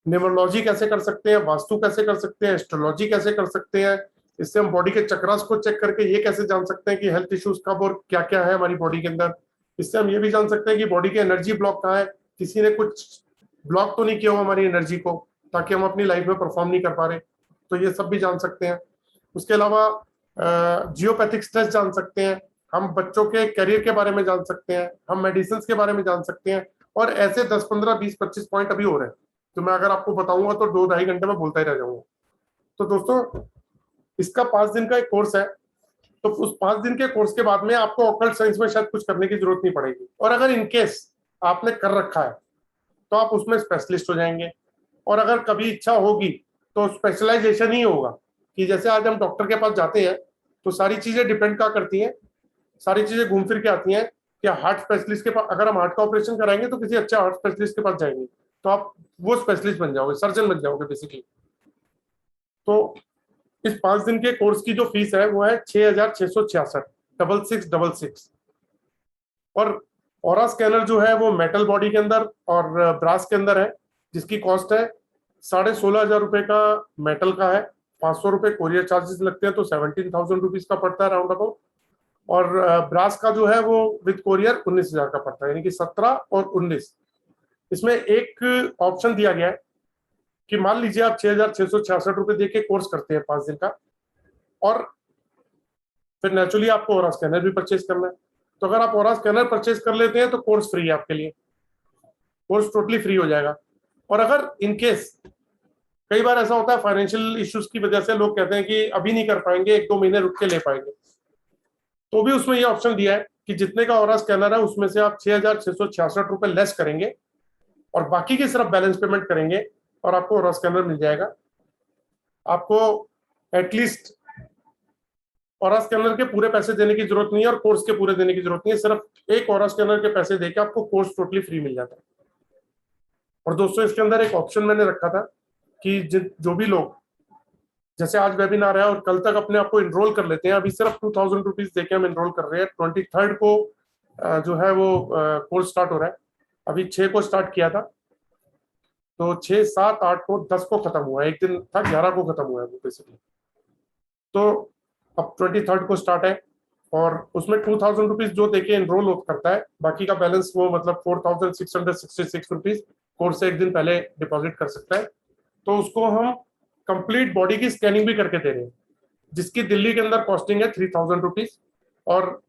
न्यूमरोलॉजी कैसे कर सकते हैं, वास्तु कैसे कर सकते हैं, एस्ट्रोलॉजी कैसे कर सकते हैं, इससे हम बॉडी के चक्रास को चेक करके ये कैसे जान सकते हैं कि हेल्थ इश्यूज कब और क्या क्या है हमारी बॉडी के अंदर। इससे हम ये भी जान सकते हैं कि बॉडी के एनर्जी ब्लॉक कहाँ है, किसी ने कुछ ब्लॉक तो नहीं किया हो हमारी एनर्जी को ताकि हम अपनी लाइफ में परफॉर्म नहीं कर पा रहे, तो ये सब भी जान सकते हैं। उसके अलावा जियोपैथिक स्ट्रेस जान सकते हैं, हम बच्चों के करियर के बारे में जान सकते हैं, हम मेडिसिन के बारे में जान सकते हैं, और ऐसे 10 15 20 25 पॉइंट अभी हो रहे हैं तो मैं अगर आपको बताऊंगा तो 2 ढाई घंटे में बोलता ही रह जाऊंगा। तो दोस्तों इसका 5 दिन का एक कोर्स है, तो उस 5 दिन के कोर्स के बाद में आपको ऑकल्ट साइंस में शायद कुछ करने की जरूरत नहीं पड़ेगी, और अगर इनकेस आपने कर रखा है तो आप उसमें स्पेशलिस्ट हो जाएंगे। और अगर कभी इच्छा होगी तो स्पेशलाइजेशन ही होगा कि जैसे आज हम डॉक्टर के पास जाते हैं तो सारी चीजें डिपेंड क्या करती हैं, सारी चीजें घूम फिर के आती हैं कि हार्ट स्पेशलिस्ट के पास, अगर हम हार्ट का ऑपरेशन कराएंगे तो किसी अच्छे हार्ट स्पेशलिस्ट के पास जाएंगे तो आप वो स्पेशलिस्ट बन जाओगे, सर्जन बन जाओगे बेसिकली। तो इस 5 दिन के कोर्स की जो फीस है वो है 6,666, 6666। और ऑरा स्कैनर जो है वो मेटल बॉडी के अंदर और ब्रास के अंदर है, जिसकी कॉस्ट है 16,500 रुपए का मेटल का है, 500 रुपए कोरियर चार्जेस लगते हैं तो 17,000 रुपीज का पड़ता है राउंड अबाउट। और ब्रास का जो है वो विद कोरियर 19,000 का पड़ता है, यानी कि 17 और 19। इसमें एक ऑप्शन दिया गया है कि मान लीजिए आप 6,666 रुपए दे के कोर्स करते हैं 5 दिन का, और फिर नेचुरली आपको ऑरा स्कैनर भी परचेज करना है। तो अगर आप ऑरा स्कैनर परचेज कर लेते हैं तो कोर्स फ्री है आपके लिए, कोर्स टोटली फ्री हो जाएगा। और अगर इनकेस कई बार ऐसा होता है फाइनेंशियल इश्यूज की वजह से लोग कहते हैं कि अभी नहीं कर पाएंगे, 1-2 महीने रुक के ले पाएंगे, तो भी उसमें ये ऑप्शन दिया है कि जितने का ऑरा स्कैनर है उसमें से आप 6,666 रुपए लेस करेंगे और बाकी की सिर्फ बैलेंस पेमेंट करेंगे और आपको ऑरा स्कैनर मिल जाएगा। आपको एटलीस्ट ऑरा स्कैनर के पूरे पैसे देने की जरूरत नहीं है और कोर्स के पूरे देने की जरूरत नहीं है, सिर्फ एक ऑरा स्कैनर के पैसे देके आपको कोर्स टोटली फ्री मिल जाता है। और दोस्तों इसके अंदर एक ऑप्शन मैंने रखा था कि जो भी लोग जैसे आज वेबिनार है और कल तक अपने आप को इनरोल कर लेते हैं, अभी सिर्फ 2,000 रुपीज देके हम इनरोल कर रहे हैं। 23rd को जो है वो कोर्स स्टार्ट हो रहा है, अभी 6 को स्टार्ट किया था तो 6, 7, 8 को 10 को खत्म हुआ है, एक दिन था 11 को खत्म हुआ है वो बेसिकली। तो अब 23rd को स्टार्ट है और उसमें 2,000 रुपीज जो देके इनरोल करता है, बाकी का बैलेंस वो मतलब 4,666 रुपीज कोर्स से एक दिन पहले डिपॉजिट कर सकता है। तो उसको हम कंप्लीट बॉडी की स्कैनिंग भी करके दे रहे हैं, जिसकी दिल्ली के अंदर कॉस्टिंग है 3,000 रुपीज और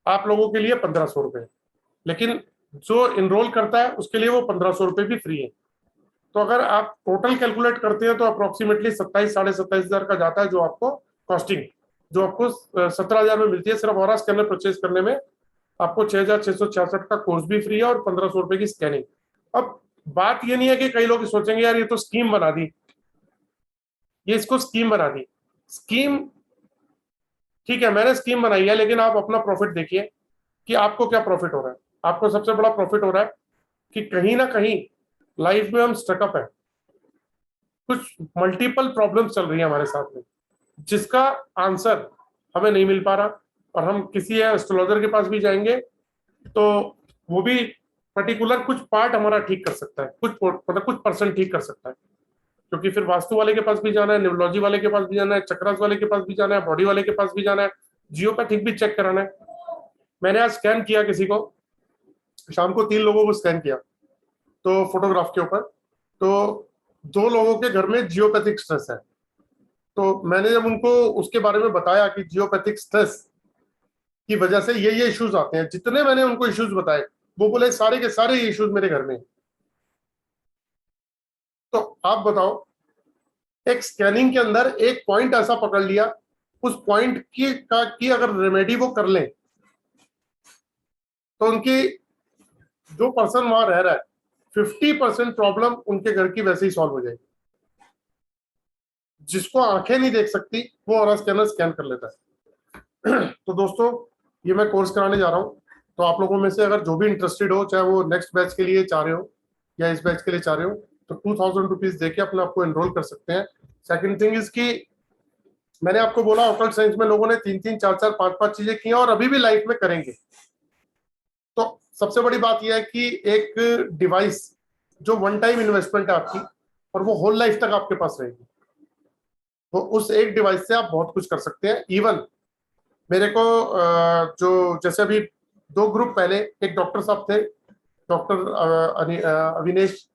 आप लोगों के लिए 1,500 रुपए, लेकिन जो इनरोल करता है उसके लिए वो 1,500 रुपए भी फ्री है। तो अगर आप टोटल कैलकुलेट करते हैं तो अप्रोक्सीमेटली 27 साढ़े 27,000 का जाता है जो आपको कॉस्टिंग। जो आपको 17,000 में मिलती है। सिर्फ ऑरा स्कैनर परचेज करने में आपको 6,666 का कोर्स भी फ्री है और 1,500 रुपए की स्कैनिंग। अब बात ये नहीं है कि कई लोग सोचेंगे यार ये तो स्कीम बना दी, ये इसको स्कीम बना दी। स्कीम ठीक है, मैंने स्कीम बनाई है, लेकिन आप अपना प्रॉफिट देखिए कि आपको क्या प्रॉफिट हो रहा है। आपको सबसे बड़ा प्रॉफिट हो रहा है कि कहीं ना कहीं लाइफ में हम स्टकअप है, कुछ मल्टीपल प्रॉब्लम्स चल रही है हमारे साथ में, जिसका आंसर हमें नहीं मिल पा रहा, और हम किसी एस्ट्रोलॉजर के पास भी जाएंगे तो वो भी पर्टिकुलर कुछ पार्ट हमारा ठीक कर सकता है, कुछ मतलब कुछ परसेंट ठीक कर सकता है, क्योंकि फिर वास्तु वाले के पास भी जाना है, न्यूरोलॉजी वाले के पास भी जाना है, चक्रास वाले के पास भी जाना है, बॉडी वाले के पास भी जाना है, जियोपैथिक भी चेक कराना है। मैंने आज स्कैन किया किसी को, शाम को 3 लोगों को स्कैन किया तो फोटोग्राफ के ऊपर, तो 2 लोगों के घर में जियोपैथिक स्ट्रेस है। तो मैंने जब उनको उसके बारे में बताया कि जियोपैथिक स्ट्रेस की वजह से ये इश्यूज आते हैं, जितने मैंने उनको इश्यूज बताए वो बोले सारे के सारे इश्यूज मेरे घर में। तो आप बताओ, एक स्कैनिंग के अंदर एक पॉइंट ऐसा पकड़ लिया, उस पॉइंट की अगर रेमेडी वो कर लें तो उनकी, जो पर्सन वहां रह रहा है, 50% प्रॉब्लम उनके घर की वैसे ही सॉल्व हो जाएगी। जिसको आंखें नहीं देख सकती वो ऑरा स्कैनर स्कैन कर लेता है। तो दोस्तों, ये मैं कोर्स कराने जा रहा हूँ, तो आप लोगों में से अगर जो भी इंटरेस्टेड हो, चाहे वो नेक्स्ट बैच के लिए चाह रहे हो या इस बैच के लिए चाह रहे हो, तो 2,000 रुपीज देके अपने आपको एनरोल कर सकते हैं। सेकंड थिंग इज कि मैंने आपको बोला ऑकल्ट साइंस में लोगों ने 3-3, 4-4, 5-5 चीजें की हैं और अभी भी लाइफ में करेंगे। तो सबसे बड़ी बात यह है कि एक डिवाइस जो वन टाइम इन्वेस्टमेंट है आपकी, और वो होल लाइफ तक आपके पास रहेगी, तो उस एक डिवाइस से आप बहुत कुछ कर सकते हैं। इवन मेरे को जो जैसे अभी 2 ग्रुप पहले एक डॉक्टर साहब थे, डॉक्टर अविनेश,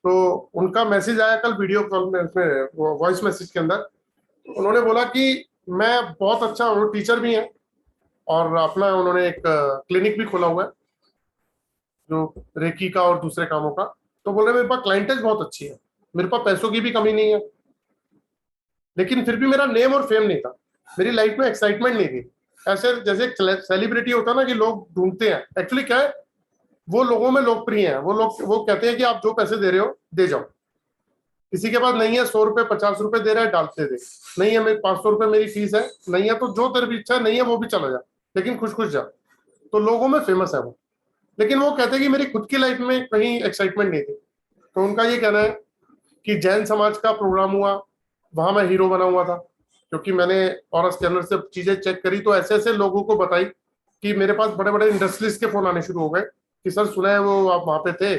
तो उनका मैसेज आया कल वीडियो कॉल में, उसमें वॉइस मैसेज के अंदर उन्होंने बोला कि मैं बहुत अच्छा, वो टीचर भी हैं और अपना उन्होंने एक क्लिनिक भी खोला हुआ है जो रेकी का और दूसरे कामों का। तो बोल रहे मेरे पास क्लाइंटेज बहुत अच्छी है, मेरे पास पैसों की भी कमी नहीं है, लेकिन फिर भी मेरा नेम और फेम नहीं था, मेरी लाइफ में एक्साइटमेंट नहीं थी। ऐसे जैसे सेलिब्रिटी होता है ना कि लोग ढूंढते हैं, एक्चुअली क्या है, वो लोगों में लोकप्रिय है, वो लोग वो कहते हैं कि आप जो पैसे दे रहे हो दे जाओ। किसी के पास नहीं है 100 रुपए 50 रुपए दे रहा है, डालते दे। नहीं है मेरे 500 रुपए मेरी फीस है, नहीं है तो जो तेरी भी इच्छा है, नहीं है वो भी चला जा, लेकिन खुश खुश जा। तो लोगों में फेमस है वो, लेकिन वो कहते हैं कि मेरी खुद की लाइफ में कहीं एक्साइटमेंट नहीं थी। तो उनका ये कहना है कि जैन समाज का प्रोग्राम हुआ, वहां मैं हीरो बना हुआ था, क्योंकि मैंने और स्कैनर से चीजें चेक करी तो ऐसे ऐसे लोगों को बताई कि मेरे पास बड़े बड़े इंडस्ट्रीज के फोन आने शुरू हो गए कि सर सुना है वो आप वहां पे थे,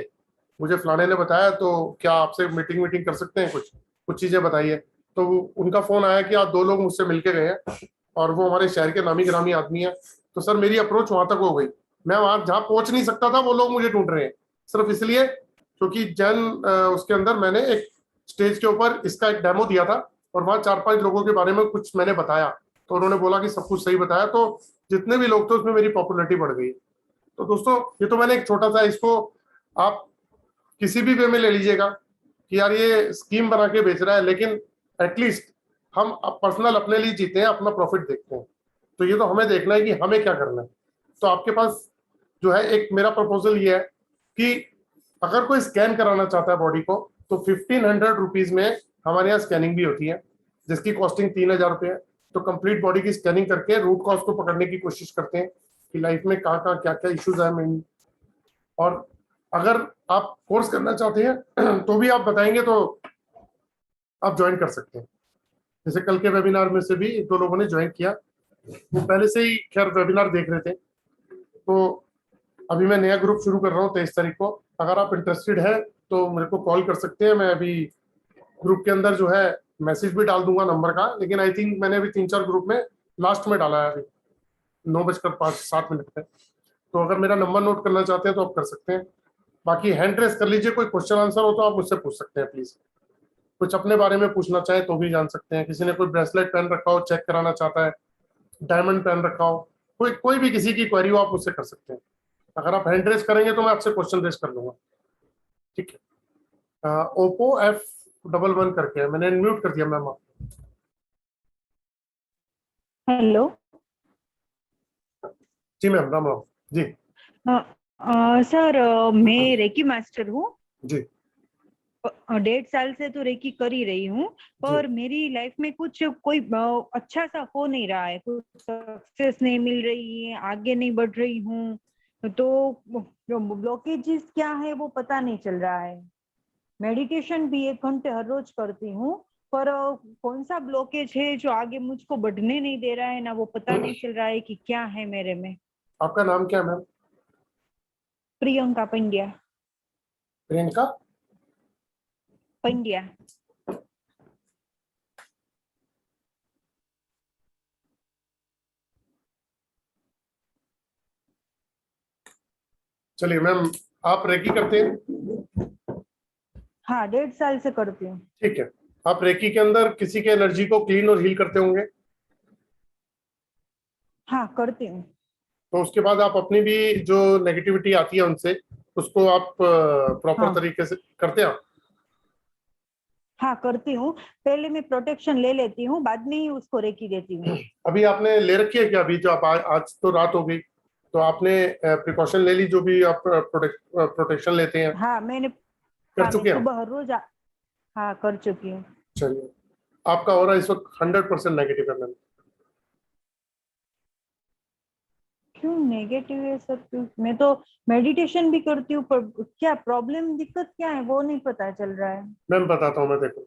मुझे फलाने ने बताया, तो क्या आपसे मीटिंग मीटिंग कर सकते हैं, कुछ कुछ चीजें बताइए। तो उनका फोन आया कि आप 2 लोग मुझसे मिलके गए हैं और वो हमारे शहर के नामी गिरामी आदमी है। तो सर मेरी अप्रोच वहां तक हो गई, मैं वहां जहाँ पहुंच नहीं सकता था वो लोग मुझे ढूंढ रहे हैं, सिर्फ इसलिए क्योंकि जैन उसके अंदर मैंने एक स्टेज के ऊपर इसका एक डेमो दिया था और वहां 4-5 लोगों के बारे में कुछ मैंने बताया, तो उन्होंने बोला कि सब कुछ सही बताया, तो जितने भी लोग थे उसमें मेरी पॉपुलैरिटी बढ़ गई। तो दोस्तों, ये तो मैंने एक छोटा सा, इसको आप किसी भी वे में ले लीजिएगा कि यार ये स्कीम बना के बेच रहा है, लेकिन एटलीस्ट हम पर्सनल अपने लिए जीते हैं, अपना प्रॉफिट देखते हैं। तो ये तो हमें देखना है कि हमें क्या करना है। तो आपके पास जो है, एक मेरा प्रपोजल ये है कि अगर कोई स्कैन कराना चाहता है बॉडी को, तो 1,500 रुपीज में हमारे यहाँ स्कैनिंग भी होती है, जिसकी कॉस्टिंग 3,000 रुपये है। तो कंप्लीट बॉडी की स्कैनिंग करके रूट कॉज को पकड़ने की कोशिश करते हैं कि लाइफ में कहाँ कहाँ क्या क्या इश्यूज है मेन। और अगर आप कोर्स करना चाहते हैं तो भी आप बताएंगे तो आप ज्वाइन कर सकते हैं। जैसे कल के वेबिनार में से भी 1-2 लोगों ने ज्वाइन किया, वो पहले से ही खैर वेबिनार देख रहे थे। तो अभी मैं नया ग्रुप शुरू कर रहा हूँ 23 तारीख को, अगर आप इंटरेस्टेड है तो मेरे को कॉल कर सकते हैं। मैं अभी ग्रुप के अंदर जो है मैसेज भी डाल दूंगा नंबर का, लेकिन आई थिंक मैंने अभी 3-4 ग्रुप में लास्ट में डाला है अभी 9:05-7 पे। तो अगर मेरा नंबर नोट करना चाहते हैं तो आप कर सकते हैं। बाकी हैंड रेस कर लीजिए, कोई क्वेश्चन आंसर हो तो आप मुझसे पूछ सकते हैं प्लीज। कुछ अपने बारे में पूछना चाहे तो भी जान सकते हैं, किसी ने कोई ब्रेसलेट पहन रखा हो चेक कराना चाहता है, डायमंड पहन रखा हो, कोई कोई भी किसी की क्वेरी हो आप मुझसे कर सकते हैं। अगर आप हैंड रेस करेंगे तो मैं आपसे क्वेश्चन रेस कर लूंगा, ठीक है। ओप्पो F11 करके है, मैंने म्यूट कर दिया मैम। हेलो। जी मैम, राम राम जी। सर, मैं रेकी मास्टर हूँ। जी 1.5 साल से तो रेकी कर ही रही हूँ। जी। पर मेरी लाइफ में कुछ कोई अच्छा सा हो नहीं रहा है, कुछ सक्सेस नहीं मिल रही है, आगे नहीं बढ़ रही हूँ। तो ब्लॉकेजेस क्या है वो पता नहीं चल रहा है। मेडिटेशन भी 1 घंटे हर रोज करती हूँ, पर कौन सा ब्लॉकेज है जो आगे मुझको बढ़ने नहीं दे रहा है ना, वो पता नहीं चल रहा है कि क्या है मेरे में। आपका नाम क्या है मैम? प्रियंका पंड्या। प्रियंका। पंड्या। चलिए मैम, आप रेकी करते हैं? हाँ, 1.5 साल से करती हूँ। ठीक है। आप रेकी के अंदर किसी के एनर्जी को क्लीन और हील करते होंगे, हाँ, करती हूँ। तो उसके बाद आप अपनी भी जो नेगेटिविटी आती है उनसे, उसको आप प्रॉपर हाँ तरीके से करते हैं आप? हाँ, करती हूँ। पहले मैं प्रोटेक्शन ले लेती हूँ, बाद में ही उसको रेकी देती हूँ। अभी आपने ले रखी है क्या? अभी जो आप आज तो रात हो गई, तो आपने प्रिकॉशन ले ली, जो भी आप प्रोटेक्शन लेते हैं, हाँ मैंने कर हाँ, मैं चुके हैं? सुबह हर रोज हाँ, कर चुकी हूँ। चलिए, आपका ऑरा इस वक्त 100% नेगेटिव है मैम। क्यों नेगेटिव है सर? क्यों? मैं तो मेडिटेशन भी करती हूँ, पर क्या प्रॉब्लम, दिक्कत क्या है वो नहीं पता चल रहा है। मैम बताता हूँ मैं, देखो,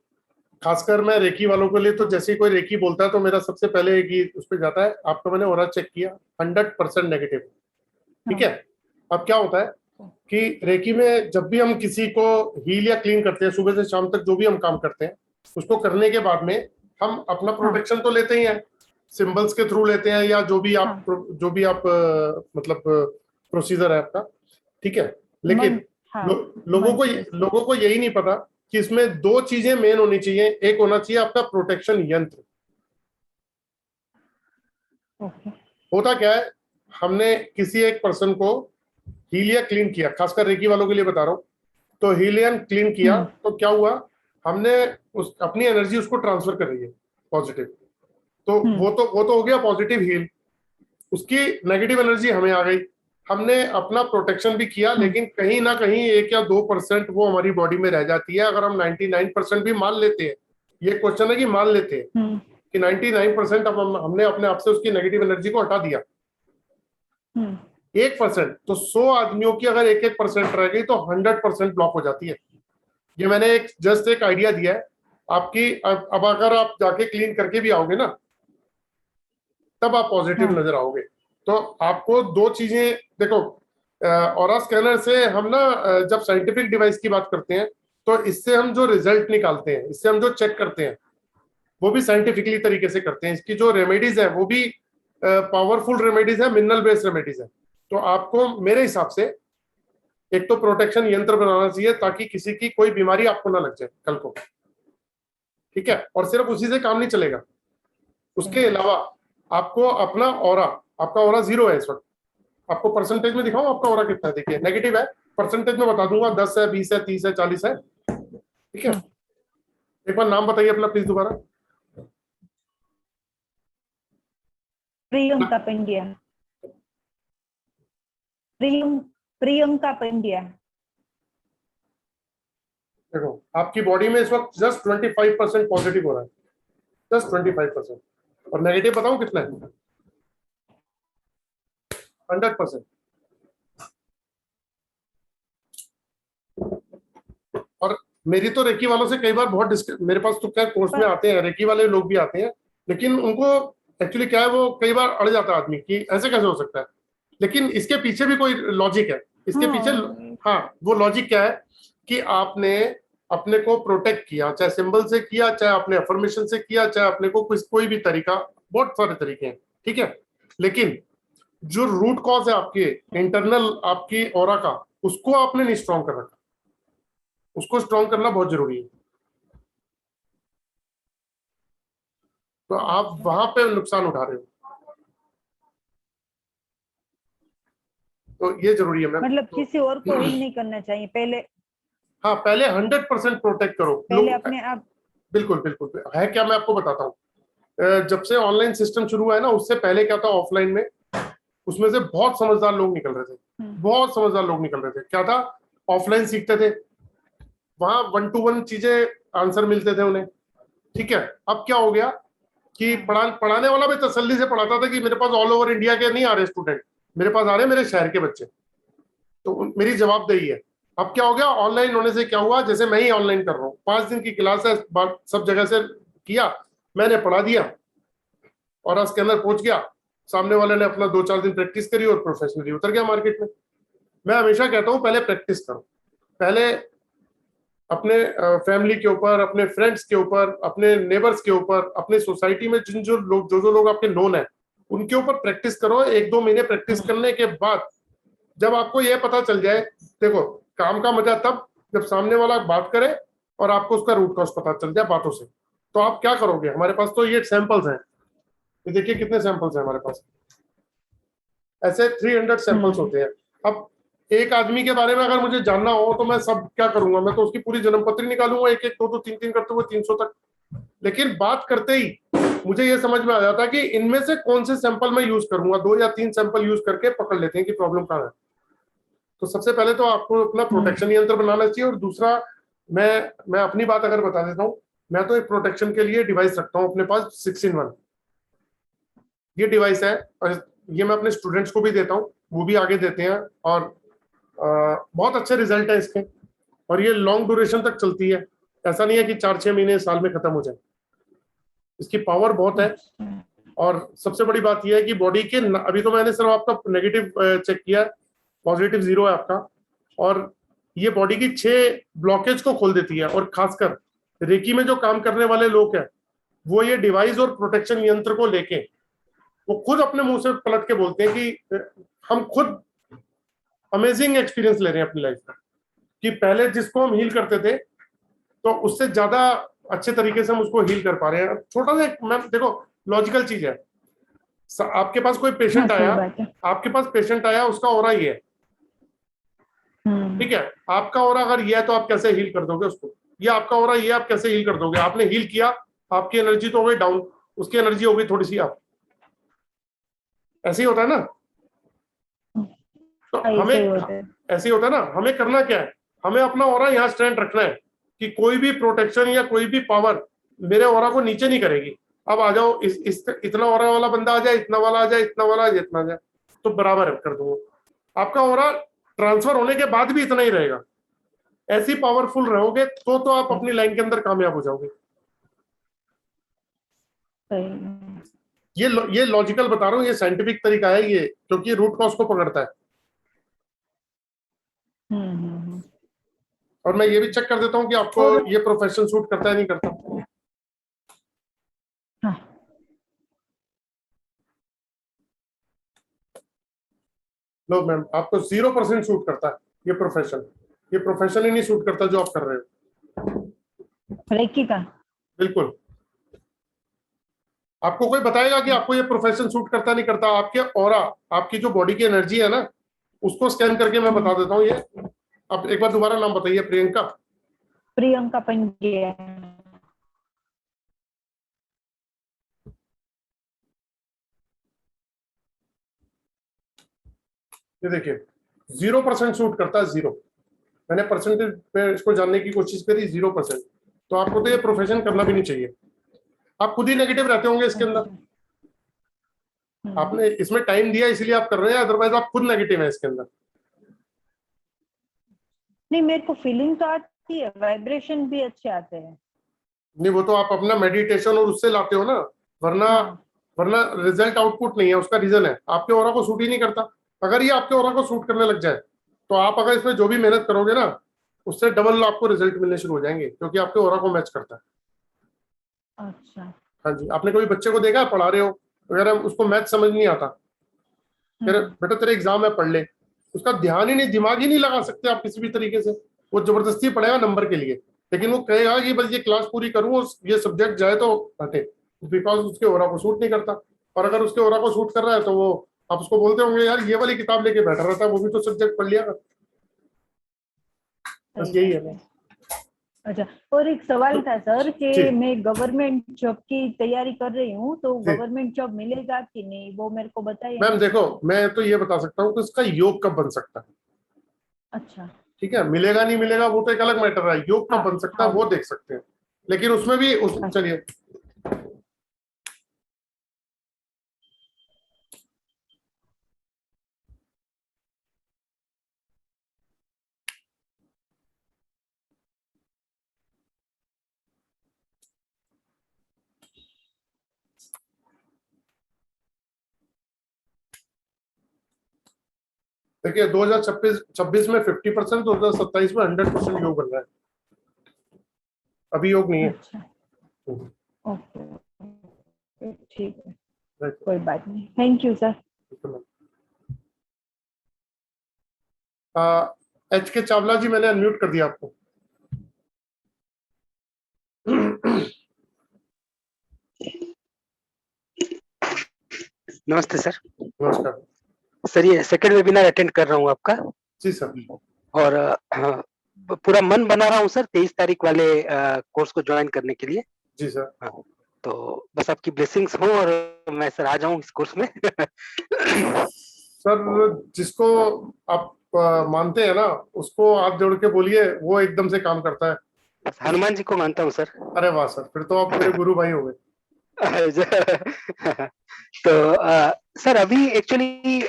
खासकर मैं रेकी वालों के लिए तो हाँ जैसे ही कोई रेकी बोलता है तो मेरा सबसे पहले एक ही उस पर जाता है, आपका मैंने ओरा चेक किया, 100% नेगेटिव। ठीक हाँ है। अब क्या होता है कि रेकी में जब भी हम किसी को हील या क्लीन करते हैं, सुबह से शाम तक जो भी हम काम करते हैं, उसको करने के बाद में हम अपना हाँ प्रोटेक्शन तो लेते ही हैं, सिंबल्स के थ्रू लेते हैं, या हाँ। जो भी आप मतलब प्रोसीजर है आपका। ठीक है। मन लेकिन हाँ, लोगों मंत्र को से। लोगों को यही नहीं पता कि इसमें दो चीजें मेन होनी चाहिए। एक होना चाहिए आपका प्रोटेक्शन यंत्र। ओके। होता क्या है, हमने किसी एक पर्सन को हील या क्लीन किया, खासकर रेकी वालों के लिए बता रहा हूं, तो हीलियन क्लीन किया हम्म तो क्या हुआ, हमने उस अपनी एनर्जी उसको ट्रांसफर कर रही है पॉजिटिव, तो हम्म वो तो हो गया पॉजिटिव हील। उसकी नेगेटिव एनर्जी हमें आ गई, हमने अपना प्रोटेक्शन भी किया, हम्म लेकिन कहीं ना कहीं 1 या 2% वो हमारी बॉडी में रह जाती है। अगर हम 99% भी मान लेते हैं, ये क्वेश्चन है कि मान लेते हैं हम्म कि 99% अब हमने अपने आप से उसकी नेगेटिव एनर्जी को हटा दिया, हम्म 1%, तो 100 आदमियों की अगर 1-1% रह गई तो 100% ब्लॉक हो जाती है। ये मैंने एक जस्ट एक आइडिया दिया है आपकी। अब अगर आप जाके क्लीन करके भी आओगे ना, तब आप पॉजिटिव हाँ नजर आओगे। तो आपको दो चीजें देखो, ऑरा स्कैनर से हम ना जब साइंटिफिक डिवाइस की बात करते हैं, तो इससे हम जो रिजल्ट निकालते हैं, इससे हम जो चेक करते हैं, वो भी साइंटिफिकली तरीके से करते हैं। इसकी जो रेमेडीज है वो भी पावरफुल रेमेडीज है, मिनरल बेस्ड रेमेडीज है। तो आपको मेरे हिसाब से एक तो प्रोटेक्शन यंत्र बनाना चाहिए, ताकि किसी की कोई बीमारी आपको ना लग जाए कल को। ठीक है। और सिर्फ उसी से काम नहीं चलेगा, उसके अलावा आपको अपना ऑरा, आपका ऑरा 0 है इस वक्त। आपको परसेंटेज में दिखाऊं आपका ऑरा कितना है? देखिए, नेगेटिव है, परसेंटेज में बता दूंगा, 10 है, 20 है, 30 है, 40 है। ठीक है। हाँ। एक बार नाम बताइए अपना प्लीज दोबारा। प्रियंका पंड्या। प्रियं प्रियंका पंड्या। देखो, आपकी बॉडी में इस वक्त जस्ट 25% पॉजिटिव हो रहा है, जस्ट 25%। और नेगेटिव बताऊं कितना है? 100%। और मेरी तो रेकी वालों से कई बार मेरे पास तो क्या कोर्स में पर आते हैं, रेकी वाले लोग भी आते हैं, लेकिन उनको एक्चुअली क्या है, वो कई बार अड़ जाता है आदमी कि ऐसे कैसे हो सकता है। लेकिन इसके पीछे भी कोई लॉजिक है, इसके पीछे। हाँ हाँ, वो लॉजिक क्या है कि आपने अपने को प्रोटेक्ट किया, चाहे सिंबल से किया, चाहे अपने अफर्मेशन से किया, चाहे अपने को कोई भी तरीका, बहुत सारे तरीके हैं। ठीक है। लेकिन जो रूट कॉज है आपके इंटरनल, आपकी ऑरा का, उसको आपने नहीं स्ट्रॉन्ग कर रखा। उसको स्ट्रॉन्ग करना बहुत जरूरी है। तो आप अच्छा, वहां पे नुकसान उठा रहे हो, तो ये जरूरी है मैम। मतलब तो किसी और को हील नहीं करना चाहिए, पहले हाँ, पहले 100% प्रोटेक्ट करो पहले लोग। अपने आप। बिल्कुल बिल्कुल है क्या, मैं आपको बताता हूँ। जब से ऑनलाइन सिस्टम शुरू हुआ है ना, उससे पहले क्या था ऑफलाइन में, उसमें से बहुत समझदार लोग निकल रहे थे, बहुत समझदार लोग निकल रहे थे। क्या था, ऑफलाइन सीखते थे, वहां 1 to 1 चीजें आंसर मिलते थे उन्हें, ठीक है। अब क्या हो गया कि पढ़ाने वाला भी तसल्ली से पढ़ाता था कि मेरे पास ऑल ओवर इंडिया के नहीं आ रहे स्टूडेंट, मेरे पास आ रहे मेरे शहर के बच्चे, तो मेरी जवाबदेही है। अब क्या हो गया, ऑनलाइन होने से क्या हुआ, जैसे मैं ही ऑनलाइन कर रहा हूँ, 5 दिन की क्लास है, सब जगह से किया, मैंने पढ़ा दिया और आज के अंदर पहुंच गया, सामने वाले ने अपना 2-4 दिन प्रैक्टिस करी और प्रोफेशनली उतर गया मार्केट में। मैं हमेशा कहता हूँ पहले प्रैक्टिस करो, पहले अपने फैमिली के ऊपर, अपने फ्रेंड्स के ऊपर, अपने नेबर्स के ऊपर, अपने सोसाइटी में जो लोग आपके नोन है उनके ऊपर प्रैक्टिस करो। 1-2 महीने प्रैक्टिस करने के बाद जब आपको यह पता चल जाए, देखो काम का मजा तब जब सामने वाला बात करे और आपको उसका रूट कॉज पता चल जाए बातों से, तो आप क्या करोगे। हमारे पास तो ये सैंपल्स हैं, ये देखिए कितने सैंपल्स हैं हमारे पास, ऐसे 300 सैंपल्स होते हैं। अब एक आदमी के बारे में अगर मुझे जानना हो तो मैं सब क्या करूंगा, मैं तो उसकी पूरी जन्मपत्री निकालूंगा, एक एक 2-2 3-3 करते हुए 300 तक। लेकिन बात करते ही मुझे ये समझ में आ जाता है कि इनमें से कौन से सैंपल मैं यूज करूंगा, 2 या 3 सैंपल यूज करके पकड़ लेते हैं कि प्रॉब्लम कहाँ है। तो सबसे पहले तो आपको अपना प्रोटेक्शन यंत्र बनाना चाहिए। और दूसरा, मैं अपनी बात अगर बता देता हूँ, मैं तो एक प्रोटेक्शन के लिए डिवाइस रखता हूँ अपने पास, 6-in-1 ये डिवाइस है, और ये मैं अपने स्टूडेंट्स को भी देता हूँ, वो भी आगे देते हैं, और बहुत अच्छे रिजल्ट है इसके। और ये लॉन्ग ड्यूरेशन तक चलती है, ऐसा नहीं है कि 4-6 महीने साल में खत्म हो जाए, इसकी पावर बहुत है। और सबसे बड़ी बात यह है कि बॉडी के, अभी तो मैंने सिर्फ आपका नेगेटिव चेक किया, पॉजिटिव 0 है आपका, और ये बॉडी की 6 ब्लॉकेज को खोल देती है। और खासकर रेकी में जो काम करने वाले लोग हैं, वो ये डिवाइस और प्रोटेक्शन यंत्र को लेके वो खुद अपने मुंह से पलट के बोलते हैं कि हम खुद अमेजिंग एक्सपीरियंस ले रहे हैं अपनी लाइफ में, कि पहले जिसको हम हील करते थे तो उससे ज्यादा अच्छे तरीके से हम उसको हील कर पा रहे हैं। छोटा सा मैम देखो, लॉजिकल चीज है, आपके पास कोई पेशेंट आया, आपके पास पेशेंट आया, उसका ऑरा ये है, ठीक है, आपका ऑरा अगर ये है तो आप कैसे हील कर दोगे उसको, या आपका ऑरा ये आप कैसे हील कर दोगे। आपने हील किया, आपकी एनर्जी तो हो गई डाउन, उसकी एनर्जी हो गई थोड़ी सी आप, ऐसे ही होता है ना। तो हमें ऐसे ही होता है ना, हमें करना क्या है, हमें अपना ऑरा यहाँ स्टैंड रखना है कि कोई भी प्रोटेक्शन या कोई भी पावर मेरे ऑरा को नीचे नहीं करेगी। अब आ जाओ, इतना ऑरा वाला बंदा आ जाए, इतना वाला आ जाए, इतना वाला आ जाए, इतना आ जाए, तो बराबर कर दूंगा। आपका ऑरा ट्रांसफर होने के बाद भी इतना ही रहेगा, ऐसी पावरफुल रहोगे तो आप अपनी लाइन के अंदर कामयाब हो जाओगे। ये लॉजिकल बता रहा हूँ, ये साइंटिफिक तरीका है ये, क्योंकि रूट कॉज को पकड़ता है। और मैं ये भी चेक कर देता हूँ कि आपको ये प्रोफेशन सूट करता है नहीं करता। हाँ। लो मैम, आपको 0% सूट करता है ये प्रोफेशन, ये प्रोफेशन ही नहीं सूट करता जो आप कर रहे हो रेकी का। बिल्कुल, आपको कोई बताएगा कि आपको ये प्रोफेशन सूट करता नहीं करता, आपके ऑरा, आपकी जो बॉडी की एनर्जी है ना, उसको स्कैन करके मैं बता देता हूँ। ये आप एक बार दोबारा नाम बताइए। प्रियंका, प्रियंका पंड्या। ये देखिए 0% सूट करता है, 0। मैंने परसेंटेज पे इसको जानने की कोशिश करी, 0%। तो आपको तो ये प्रोफेशन करना भी नहीं चाहिए, आप खुद ही नेगेटिव रहते होंगे इसके अंदर, आपने इसमें टाइम दिया इसलिए आप कर रहे हैं, अदरवाइज आप खुद नेगेटिव है इसके अंदर। नहीं, मेरे को फीलिंग तो आती है, वाइब्रेशन भी अच्छे आते हैं। नहीं, वो तो आप अपना मेडिटेशन और उससे लाते हो ना, वरना वरना रिजल्ट आउटपुट नहीं है, उसका रीजन है आपके ऑरा को सूट ही नहीं करता। अगर ये आपके ऑरा को सूट करने लग जाए तो आप अगर इसमें जो भी मेहनत करोगे ना, उससे डबल आपको रिजल्ट मिलने शुरू हो जाएंगे, क्योंकि आपके ऑरा को मैच करता है। अच्छा, हाँ जी। आपने कभी बच्चे को देखा, पढ़ा रहे हो, अगर उसको मैथ समझ नहीं आता, फिर बेटा तेरे एग्जाम में पढ़ ले, उसका ध्यान ही नहीं, दिमाग ही नहीं लगा सकते आप किसी भी तरीके से, वो जबरदस्ती पढ़ेगा नंबर के लिए, लेकिन वो कहेगा कि बस ये क्लास पूरी करूँ, ये सब्जेक्ट जाए तो हटे, बिकॉज उसके ओरा को सूट नहीं करता। और अगर उसके ओरा को सूट कर रहा है तो वो, आप उसको बोलते होंगे यार ये वाली किताब लेके बैठा रहता है, वो भी तो सब्जेक्ट पढ़ लिया। बस यही है। अच्छा, और एक सवाल था सर जी कि मैं गवर्नमेंट जॉब की तैयारी कर रही हूँ, तो जी गवर्नमेंट जॉब मिलेगा कि नहीं वो मेरे को बताइए मैम, ना। देखो मैं तो ये बता सकता हूँ कि उसका योग कब बन सकता है। अच्छा। ठीक है, मिलेगा नहीं मिलेगा वो तो एक अलग मैटर है, योग कब हाँ बन सकता है हाँ। वो देख सकते हैं। लेकिन उसमें भी उस अच्छा। चलिए, देखिए 2026 में 50%, 2027 में 100% योग बन रहा है। अभी योग नहीं है। अच्छा। ओके, ठीक है, राइट। कोई बात नहीं, थैंक यू सर। एच के चावला जी, मैंने अनम्यूट कर दिया आपको। नमस्ते सर। नमस्कार। सर ये सेकंड वेबिनार अटेंड कर रहा हूँ आपका, जी सर। और हाँ, पूरा मन बना रहा हूँ सर 23 तारीख वाले कोर्स को ज्वाइन करने के लिए। जी सर। हाँ, तो बस आपकी ब्लेसिंग्स हो और मैं सर आ जाऊँ इस कोर्स में। सर जिसको आप मानते हैं ना, उसको हाथ जोड़ के बोलिए, वो एकदम से काम करता है। हनुमान जी को मानता हूँ सर। अरे वाह सर, फिर तो आप मेरे गुरु भाई हो गए। तो सर अभी एक्चुअली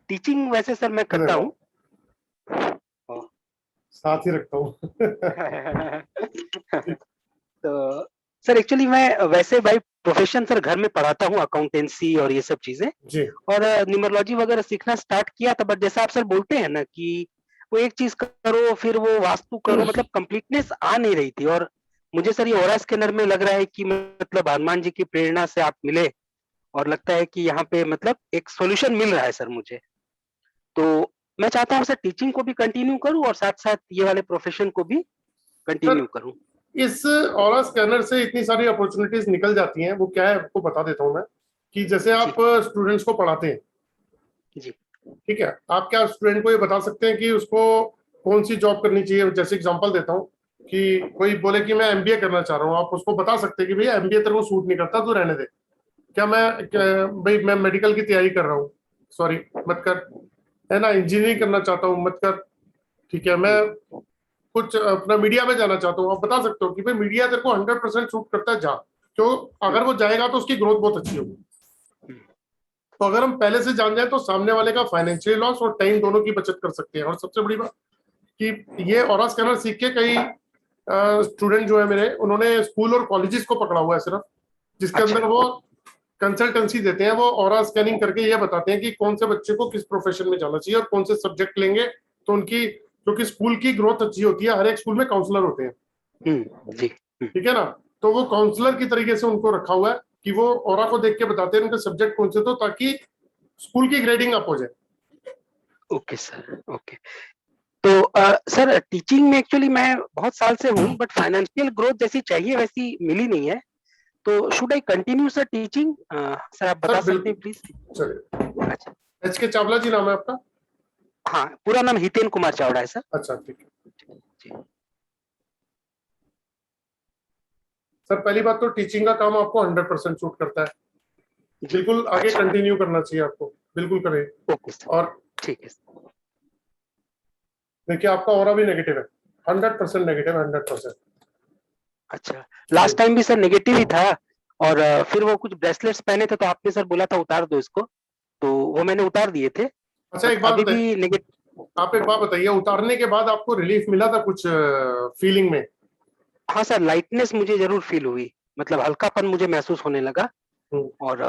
टीचिंग वैसे सर मैं अरे करता वाह, हूँ। साथ ही रखता हूँ। तो सर एक्चुअली मैं वैसे बाई प्रोफेशन सर घर में पढ़ाता हूँ अकाउंटेंसी और ये सब चीजें, जी और न्यूमरोलॉजी वगैरह सीखना स्टार्ट किया था, बट जैसा आप सर बोलते हैं ना कि वो एक चीज करो फिर वो वास्तु करो, मतलब कंप्लीटनेस आ नहीं रही थी। और मुझे सर ये ऑरा स्कैनर में लग रहा है कि मतलब हनुमान जी की प्रेरणा से आप मिले, और लगता है कि यहाँ पे मतलब एक सॉल्यूशन मिल रहा है सर मुझे। तो मैं चाहता हूँ सर टीचिंग को भी कंटिन्यू करूँ और साथ साथ ये वाले प्रोफेशन को भी सर, कंटिन्यू करूँ। इस ऑरा स्कैनर से इतनी सारी अपॉर्चुनिटीज निकल जाती हैं। वो क्या है आपको बता देता हूँ मैं, कि जैसे जी आप स्टूडेंट्स को पढ़ाते हैं, जी ठीक है, आप क्या स्टूडेंट को ये बता सकते हैं कि उसको कौन सी जॉब करनी चाहिए। जैसे एग्जांपल देता हूँ कि कोई बोले कि मैं एमबीए करना चाह रहा हूँ, आप उसको बता सकते हैं कि भैया एमबीए तेरे को सूट नहीं करता, तू रहने दे। भाई मैं मेडिकल की तैयारी कर रहा हूँ, सॉरी मत कर, है ना, इंजीनियरिंग करना चाहता हूँ, मत कर। ठीक है, मैं कुछ अपना मीडिया में जाना चाहता हूँ, आप बता सकते हो कि भाई मीडिया तेरे को 100% सूट करता है, जा। तो अगर वो जाएगा तो उसकी ग्रोथ बहुत अच्छी होगी। तो अगर हम पहले से जान जाए तो सामने वाले का फाइनेंशियल लॉस और टाइम दोनों की बचत कर सकते हैं। और सबसे बड़ी बात कि ये ऑरा स्कैनर सीख के कई स्टूडेंट जो है मेरे, उन्होंने स्कूल और कॉलेजेस को पकड़ा हुआ है सिर्फ, जिसके अच्छा अंदर वो कंसल्टेंसी देते हैं। वो ऑरा स्कैनिंग करके ये बताते हैं कि कौन से बच्चे को किस प्रोफेशन में जाना चाहिए और कौन से सब्जेक्ट लेंगे तो उनकी, क्योंकि स्कूल की ग्रोथ अच्छी होती है, हर एक स्कूल में काउंसलर होते हैं, जी ठीक है ना। तो वो काउंसलर की तरीके से उनको रखा हुआ है कि वो ऑरा को देख के बताते हैं उनके सब्जेक्ट कौन से, तो ताकि स्कूल की ग्रेडिंग अप हो जाए। Okay sir okay. तो सर टीचिंग में एक्चुअली मैं बहुत साल से हूँ, बट फाइनेंशियल ग्रोथ जैसी चाहिए वैसी मिली नहीं है। तो should I continue sir teaching? Sir आप बता सर सकते हैं बिल्कुल, प्लीज। चलिए। अच्छा, एच के चावला जी नाम है आपका? हाँ पूरा नाम हितेन कुमार चावड़ा है सर। अच्छा ठीक है। जी सर पहली बात तो टीचिंग का काम आपको 100% सूट करता है, जी। बिल्कुल आगे अच्छा कंटिन्यू करना चाहिए आपको, बिल्कुल करें। ओके सर, और ठीक है सर। देखिए आपका ऑरा भी नेगेटिव है, 100% नेगेटिव, 100%। अच्छा, लास्ट टाइम भी सर नेगेटिव ही था, और फिर वो कुछ ब्रेसलेट्स पहने थे तो आपने सर बोला था उतार दो इसको, तो वो मैंने उतार दिए थे, अच्छा बट एक बात अभी बताइए, भी नेगेटिव। आप एक बात बताइए, उतारने के बाद आपको रिलीफ मिला था कुछ फीलिंग में? हाँ सर, लाइटनेस मुझे जरूर फील हुई, मतलब हल्कापन मुझे महसूस होने लगा। हम्म, और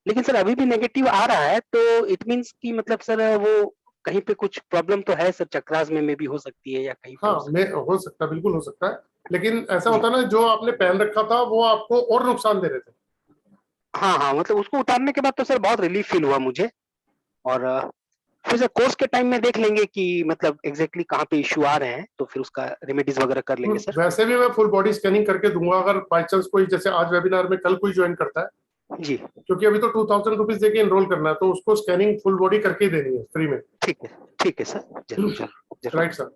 लेकिन सर अभी भी नेगेटिव आ रहा है, तो इट मींस कि मतलब सर वो कहीं पे कुछ प्रॉब्लम तो है सर, चक्रास में भी हो सकती है या कहीं पे हाँ हो सकती मैं हो सकता है, बिल्कुल हो सकता है। लेकिन ऐसा है। जी होता है ना, जो आपने पहन रखा था वो आपको और नुकसान दे रहे थे। हाँ हाँ, मतलब उसको उतारने के बाद तो सर बहुत रिलीफ फील हुआ मुझे। और फिर सर कोर्स के टाइम में देख लेंगे कि मतलब एग्जैक्टली कहाँ पे इश्यू आ रहे हैं, तो फिर उसका रेमेडीज वगैरह कर लेंगे सर। वैसे भी मैं फुल बॉडी स्कैनिंग करके दूंगा, अगर बाई चांस कोई जैसे आज वेबिनार में कल कोई ज्वाइन करता है, जी क्योंकि अभी तो 2000 रुपीज देके एनरोल करना है, तो उसको स्कैनिंग फुल बॉडी करके ही देनी है फ्री में। ठीक है सर, जरूर जरूर जरूर। Right sir.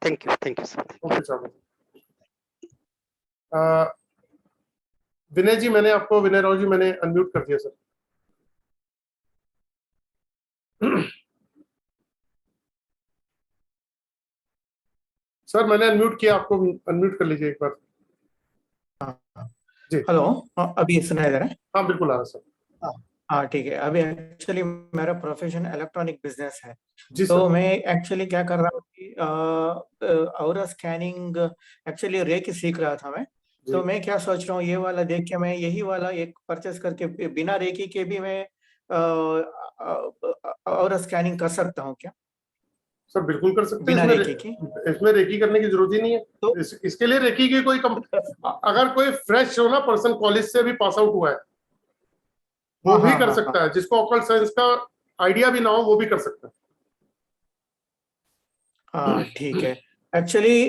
Thank you sir. Okay sir. Vinay ji, मैंने आपको, विनय राव जी, मैंने अनम्यूट कर दिया सर। सर मैंने अनम्यूट किया, आपको अनम्यूट कर लीजिए एक बार। जी। हेलो, अभी सुनाई दे रहा है? हाँ बिल्कुल आ रहा है सर। हाँ ठीक है। अभी एक्चुअली मेरा प्रोफेशन इलेक्ट्रॉनिक बिजनेस है। जी तो सर। मैं एक्चुअली क्या कर रहा हूँ कि ऑरा स्कैनिंग एक्चुअली रेकी सीख रहा था मैं। जी। तो मैं क्या सोच रहा हूँ, ये वाला देख के मैं यही वाला एक परचेस करके बिना रेकी के भी मैं ऑरा स्कैनिंग कर सकता हूँ क्या, सर बिल्कुल कर सकते हैं, बिना इसमें रेकी की? इसमें रेकी करने की जरूरत ही नहीं है। तो इसके लिए रेकी की कोई अगर कोई फ्रेश हो ना पर्सन, कॉलेज से भी पास आउट हुआ है, वो भी कर सकता है। जिसको ऑकल्ट साइंस का आइडिया भी ना हो वो भी कर सकता है। हाँ ठीक है। एक्चुअली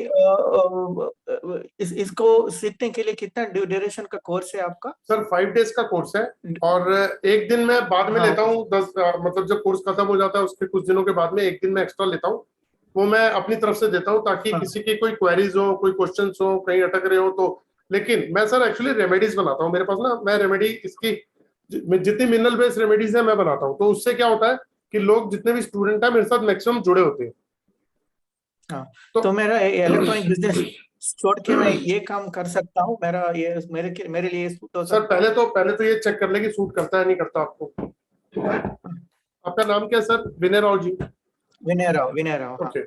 इसको सीखने के लिए कितना ड्यूरेशन का कोर्स है आपका? सर 5 डेज का कोर्स है, और एक दिन मैं बाद में हाँ लेता हूँ। 10 मतलब जब कोर्स खत्म हो जाता है उसके कुछ दिनों के बाद में एक दिन मैं एक्स्ट्रा लेता हूँ। वो मैं अपनी तरफ से देता हूँ ताकि हाँ किसी की कोई क्वेरीज हो, कोई क्वेश्चंस हो, कहीं अटक रहे हो तो। लेकिन मैं सर एक्चुअली रेमेडीज बनाता हूँ, मेरे पास ना, मैं रेमेडी इसकी जितनी मिनरल बेस्ड रेमेडीज है मैं बनाता हूँ। तो उससे क्या होता है कि लोग जितने भी स्टूडेंट है मेरे साथ मैक्सिमम जुड़े होते हैं। हाँ। तो मेरा इलेक्ट्रॉनिक बिजनेस छोड़ के मैं ये काम कर सकता हूँ? मेरा ये मेरे लिए सूट हो सर सकता है? पहले तो ये चेक कर ले कि सूट करता है नहीं करता आपको। आपका नाम क्या है सर? विनय राव जी। विनय राव, विनय राव। हाँ ओके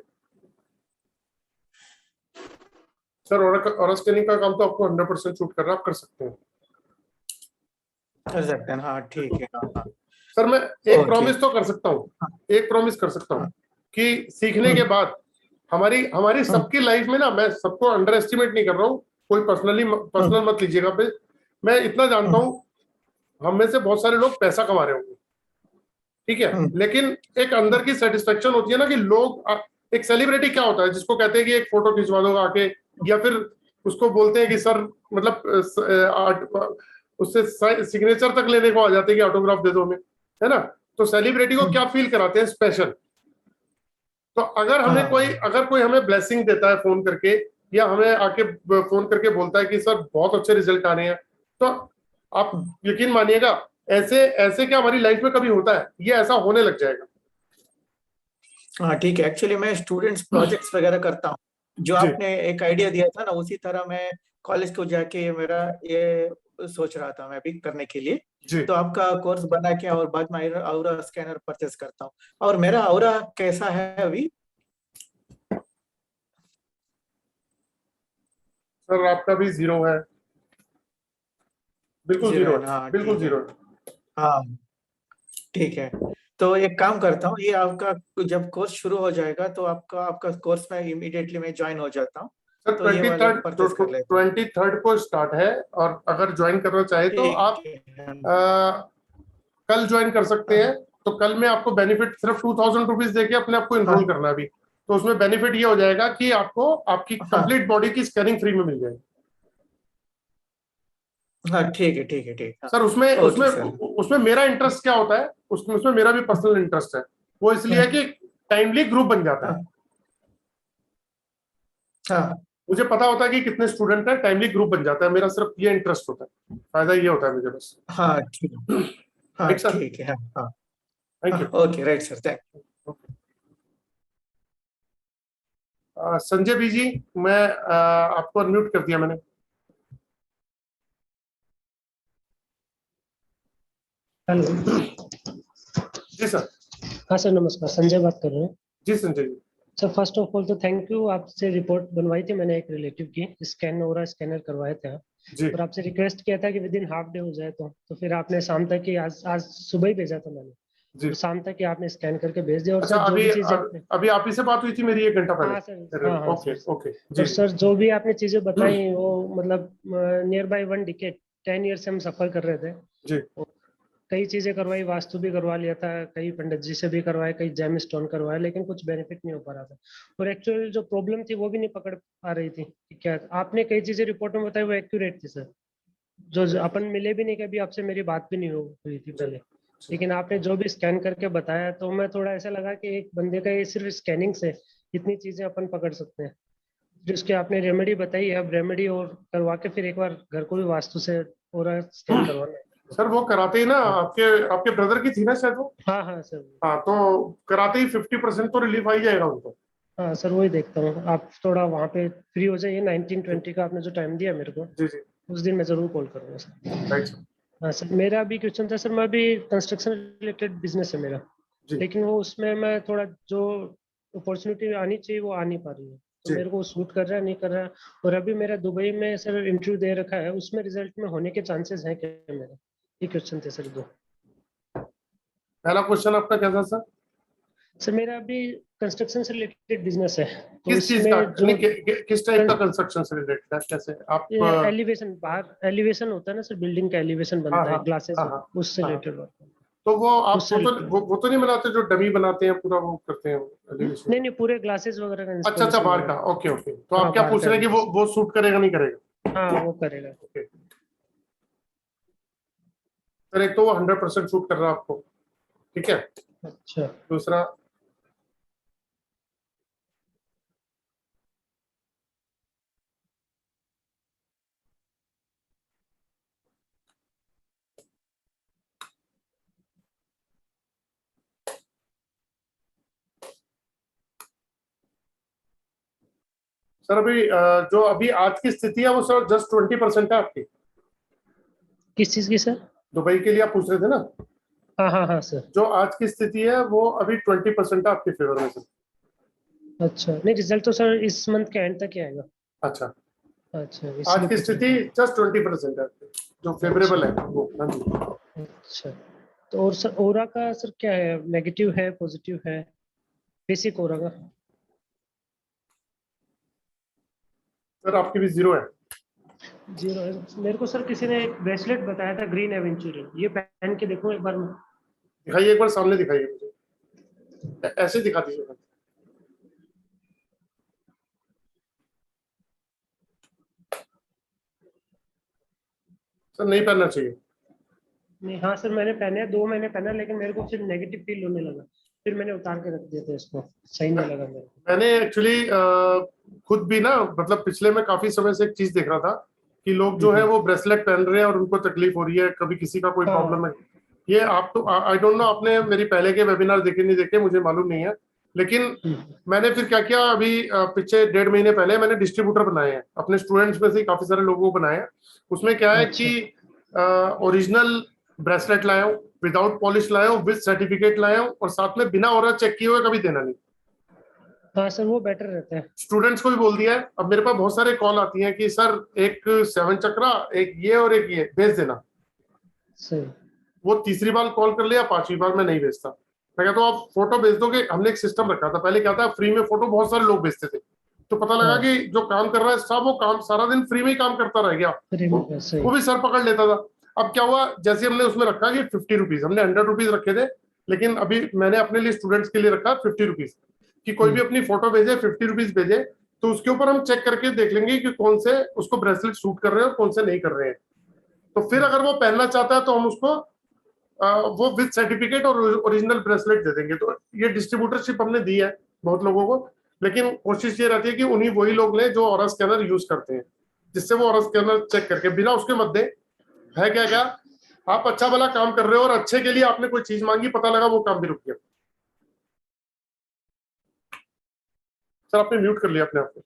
सर, और स्कैनिंग का काम तो आपको 100% शूट कर रहा है, आप कर सकते हैं। कर सकते हैं। हाँ ठीक है। हाँ हाँ। सर मैं एक ओके। प्रॉमिस तो कर सकता हूँ, एक प्रॉमिस कर सकता हूँ कि सीखने के बाद हमारी हमारी सबकी लाइफ में ना, मैं सबको अंडर एस्टिमेट नहीं कर रहा हूँ, कोई पर्सनल मत लीजिएगा पे। मैं इतना जानता हूँ हम में से बहुत सारे लोग पैसा कमा रहे होंगे, ठीक है, लेकिन एक अंदर की सेटिस्फेक्शन होती है ना कि लोग एक सेलिब्रिटी क्या होता है जिसको कहते हैं कि एक फोटो खिंचवा दो आके, या फिर उसको बोलते हैं कि सर मतलब उससे सिग्नेचर तक लेने को आ जाते हैं कि ऑटोग्राफ दे दो हमें, है ना। तो सेलिब्रिटी को क्या फील कराते हैं? स्पेशल। तो अगर कोई हमें ब्लेसिंग देता है फोन करके, या हमें आके फोन करके बोलता है कि सर बहुत अच्छे रिजल्ट आ रहे हैं, तो आप यकीन मानिएगा ऐसे ऐसे क्या हमारी लाइफ में कभी होता है, ये ऐसा होने लग जाएगा। हाँ ठीक है। एक्चुअली मैं स्टूडेंट्स प्रोजेक्ट्स वगैरह करता हूँ। जो जी। आपने एक आइडिया दिया था ना, उसी तरह मैं कॉलेज को जाके मेरा ये सोच रहा था मैं भी करने के लिए। जी। तो आपका कोर्स बना के और बाद में औरा स्कैनर परचेस करता हूँ। और मेरा औरा कैसा है अभी? सर आपका भी 0 है, बिल्कुल 0 जीरो है है, ना? हाँ बिल्कुल ठीक है। 0 है। हाँ ठीक है। तो एक काम करता हूँ, ये आपका जब कोर्स शुरू हो जाएगा तो आपका आपका कोर्स में इमीडिएटली मैं ज्वाइन हो जाता हूँ। सर तो ये वाला परचेस कर लेता हूँ। 23rd को स्टार्ट है, और अगर ज्वाइन करना चाहे तो आप ठीक है। कल ज्वाइन कर सकते हैं। तो कल में आपको बेनिफिट सिर्फ 2000 रुपीज देके अपने आप को हाँ इनरोल करना है अभी। तो उसमें बेनिफिट ये हो जाएगा कि आपको आपकी हाँ कंप्लीट बॉडी की स्कैनिंग फ्री में मिल जाएगी। हाँ ठीक है, ठीक है, ठीक है। सर उसमें उसमें ओके सर। उसमें मेरा इंटरेस्ट क्या होता है, उसमें मेरा भी पर्सनल इंटरेस्ट है। वो इसलिए है कि टाइमली ग्रुप बन जाता है। हाँ हाँ मुझे पता होता है कि कितने स्टूडेंट हैं, टाइमली ग्रुप बन जाता है। मेरा सिर्फ ये इंटरेस्ट होता है, फायदा ये होता है मुझे बस। हाँ ठीक है। हाँ राइट सर, ठीक है। हाँ हाँ थैंक हाँ। You. Okay, right sir, thank. Sanjay B ji, मैं आपको अनम्यूट कर दिया मैंने। हेलो। जी सर। हाँ सर, नमस्कार, संजय बात कर रहे हैं। जी Sanjay ji. Sir first of all तो थैंक यू, आपसे रिपोर्ट बनवाई थी मैंने एक रिलेटिव की, स्कैन और स्कैनर करवाए थे आप, जी। और आपसे रिक्वेस्ट किया था कि विद इन हाफ डे हो जाए। तो फिर आपने शाम तक ही, आज सुबह ही भेजा था मैंने, जी। और शाम तक ही आपने स्कैन करके भेज दिया। और अच्छा, सर जो अभी भी चीजें आपने, अभी आप ही से बात हुई थी मेरी 1 घंटा हाँ पहले? सर, हाँ ओके सर। ओके और जी। सर जो भी आपने चीजें बताई वो मतलब नियर बाई 1 डिकेड 10 ईयर से हम सफर कर रहे थे। जी। कई चीजें करवाई, वास्तु भी करवा लिया था, कई पंडित जी से भी करवाए, कई जेम स्टोन करवाए, लेकिन कुछ बेनिफिट नहीं हो पा रहा था। और एक्चुअल जो प्रॉब्लम थी वो भी नहीं पकड़ पा रही थी कि क्या आपने कई चीजें रिपोर्ट में बताई वो एक्यूरेट थी सर। जो अपन मिले भी नहीं, कभी आपसे मेरी बात भी नहीं हुई थी पहले, लेकिन आपने जो भी स्कैन करके बताया तो मैं थोड़ा ऐसा लगा कि एक बंदे का ये सिर्फ स्कैनिंग से इतनी चीजें अपन पकड़ सकते हैं। जिसके आपने रेमेडी बताई है, अब रेमेडी और करवा के फिर एक बार घर को भी वास्तु से पूरा स्कैन करवाना है। सर वो कराते ही ना, आपके आपके ब्रदर की थी ना शायद वो। हाँ हाँ सर। हाँ तो कराते ही 50% तो रिलीफ आ ही जाएगा उनको। हाँ सर, वही देखता हूँ। आप थोड़ा वहाँ पे फ्री हो जाइए, 19-20 का आपने जो टाइम दिया मेरे को, जी जी उस दिन मैं जरूर कॉल करूँगा सर। Right sir. हाँ सर, मेरा अभी क्वेश्चन था सर, मैं अभी कंस्ट्रक्शन रिलेटेड बिजनेस है मेरा, जी लेकिन वो उसमें मैं थोड़ा जो अपॉर्चुनिटी आनी चाहिए वो आ नहीं पा रही है, तो जी। मेरे को सूट कर रहा है नहीं कर रहा है। और अभी मेरा दुबई में सर इंटरव्यू दे रखा है, उसमें रिजल्ट में होने के चांसेस हैं क्या मेरा? ये क्वेश्चन थे सर दो। पहला क्वेश्चन आपका क्या था सर? सर मेरा अभी कंस्ट्रक्शन से रिलेटेड बिजनेस है, तो किस चीज का, उसमें जो नहीं किस टाइप का कंस्ट्रक्शन से रिलेटेड है, कैसे आप? एलिवेशन, बाहर एलिवेशन होता है ना सर, बिल्डिंग का एलिवेशन हाँ बनता है, हाँ ग्लासेस हाँ हाँ उससे हाँ। रिलेटेड बात है। तो वो आप उससे related। वो तो नहीं बनाते जो डमी बनाते हैं पूरा वो करते हैं एलिवेशन? नहीं नहीं, पूरे ग्लासेस वगैरह का अच्छा इंस्टॉलेशन बाहर का, वगैरह। Okay okay. तो हाँ आप क्या बाहर पूछ का रहे हैं कि elevation। वो सूट करेगा नहीं करेगा? हाँ वो करेगा। ओके सर, एक तो वो 100% सूट कर रहा है आपको, ठीक है। अच्छा दूसरा, सर अभी जो अभी आज की स्थिति है वो सर जस्ट 20% है आपकी। किस चीज की सर? दुबई के लिए आप पूछ रहे थे ना? हाँ हाँ हाँ सर। जो आज की स्थिति है वो अभी 20% है आपके फेवर में सर। अच्छा, नहीं रिजल्ट तो सर इस मंथ के एंड तक ही आएगा। अच्छा, अच्छा आज इसलिए की पूछ रहा स्थिति जस्ट 20% है आपकी, जो था। फेवरेबल है अच्छा वो। हाँ जी अच्छा। तो और सर ओरा का सर क्या है, नेगेटिव है पॉजिटिव है? बेसिक ओरा का। सर, आपकी भी 0 है। जीरो है मेरे को सर, किसी ने एक ब्रेसलेट बताया था ग्रीन एवेंचुरियन, ये पहन के देखो एक बार। दिखाइए एक बार, सामने दिखाइए मुझे, ऐसे दिखा दीजिए सर। सर नहीं पहनना चाहिए। नहीं हाँ सर, मैंने पहने 2 महीने पहना, लेकिन मेरे को फिर नेगेटिव फील होने लगा, फिर मैंने उतार के रख दिया था इसको, सही नहीं लगा मेरे को। मैंने एक्चुअली खुद भी ना, मतलब पिछले में काफी समय से एक चीज देख रहा था कि लोग जो है वो ब्रेसलेट पहन रहे हैं और उनको तकलीफ हो रही है, कभी किसी का कोई हाँ प्रॉब्लम है। ये आप तो आई डोंट नो, आपने मेरी पहले के वेबिनार देखे नहीं देखे मुझे मालूम नहीं है, लेकिन मैंने फिर क्या किया, अभी पीछे 1.5 महीने पहले मैंने डिस्ट्रीब्यूटर बनाए हैं अपने स्टूडेंट्स में से ही, काफी सारे लोगों को बनाए हैं। उसमें क्या है अच्छा कि ओरिजिनल ब्रेसलेट लाया हूँ, विदाउट पॉलिश लाया हूँ, विद सर्टिफिकेट लाया हूँ, और साथ में बिना ऑरा चेक किए हुए कभी देना नहीं। हाँ सर, वो बेटर रहता है। स्टूडेंट्स को भी बोल दिया है। अब मेरे पास बहुत सारे कॉल आती हैं कि सर एक 7 चक्रा, एक ये और एक ये भेज देना। सही। वो तीसरी बार कॉल कर लिया, 5वीं बार मैं नहीं भेजता। मैं कहता हूँ आप फोटो भेज दोगे। हमने एक सिस्टम रखा था पहले, क्या था, फ्री में फोटो बहुत सारे लोग भेजते थे, तो पता लगा हाँ कि जो काम कर रहा है सब वो काम सारा दिन फ्री में ही काम करता रह गया, फ्री में सही। वो भी सर पकड़ लेता था। अब क्या हुआ, जैसे हमने उसमें रखा कि 50 रुपीज, हमने 100 रुपीज रखे थे, लेकिन अभी मैंने अपने लिए स्टूडेंट्स के लिए रखा 50 रुपीज, कि कोई भी अपनी फोटो भेजे 50 रुपीज भेजे, तो उसके ऊपर हम चेक करके देख लेंगे कि कौन से उसको ब्रेसलेट सूट कर रहे हैं और कौन से नहीं कर रहे हैं। तो फिर अगर वो पहनना चाहता है तो हम उसको वो विद सर्टिफिकेट और ओरिजिनल ब्रेसलेट दे देंगे। तो ये डिस्ट्रीब्यूटरशिप हमने दी है बहुत लोगों को, लेकिन कोशिश ये रहती है कि उन्हीं वही लोग लें जो ऑरा स्कैनर यूज करते हैं, जिससे वो ऑरा स्कैनर चेक करके बिना उसके मत दे है क्या क्या आप अच्छा भला काम कर रहे हो और अच्छे के लिए आपने कोई चीज मांगी, पता लगा वो काम भी रुक गया। सर आपने म्यूट कर लिया अपने आप को।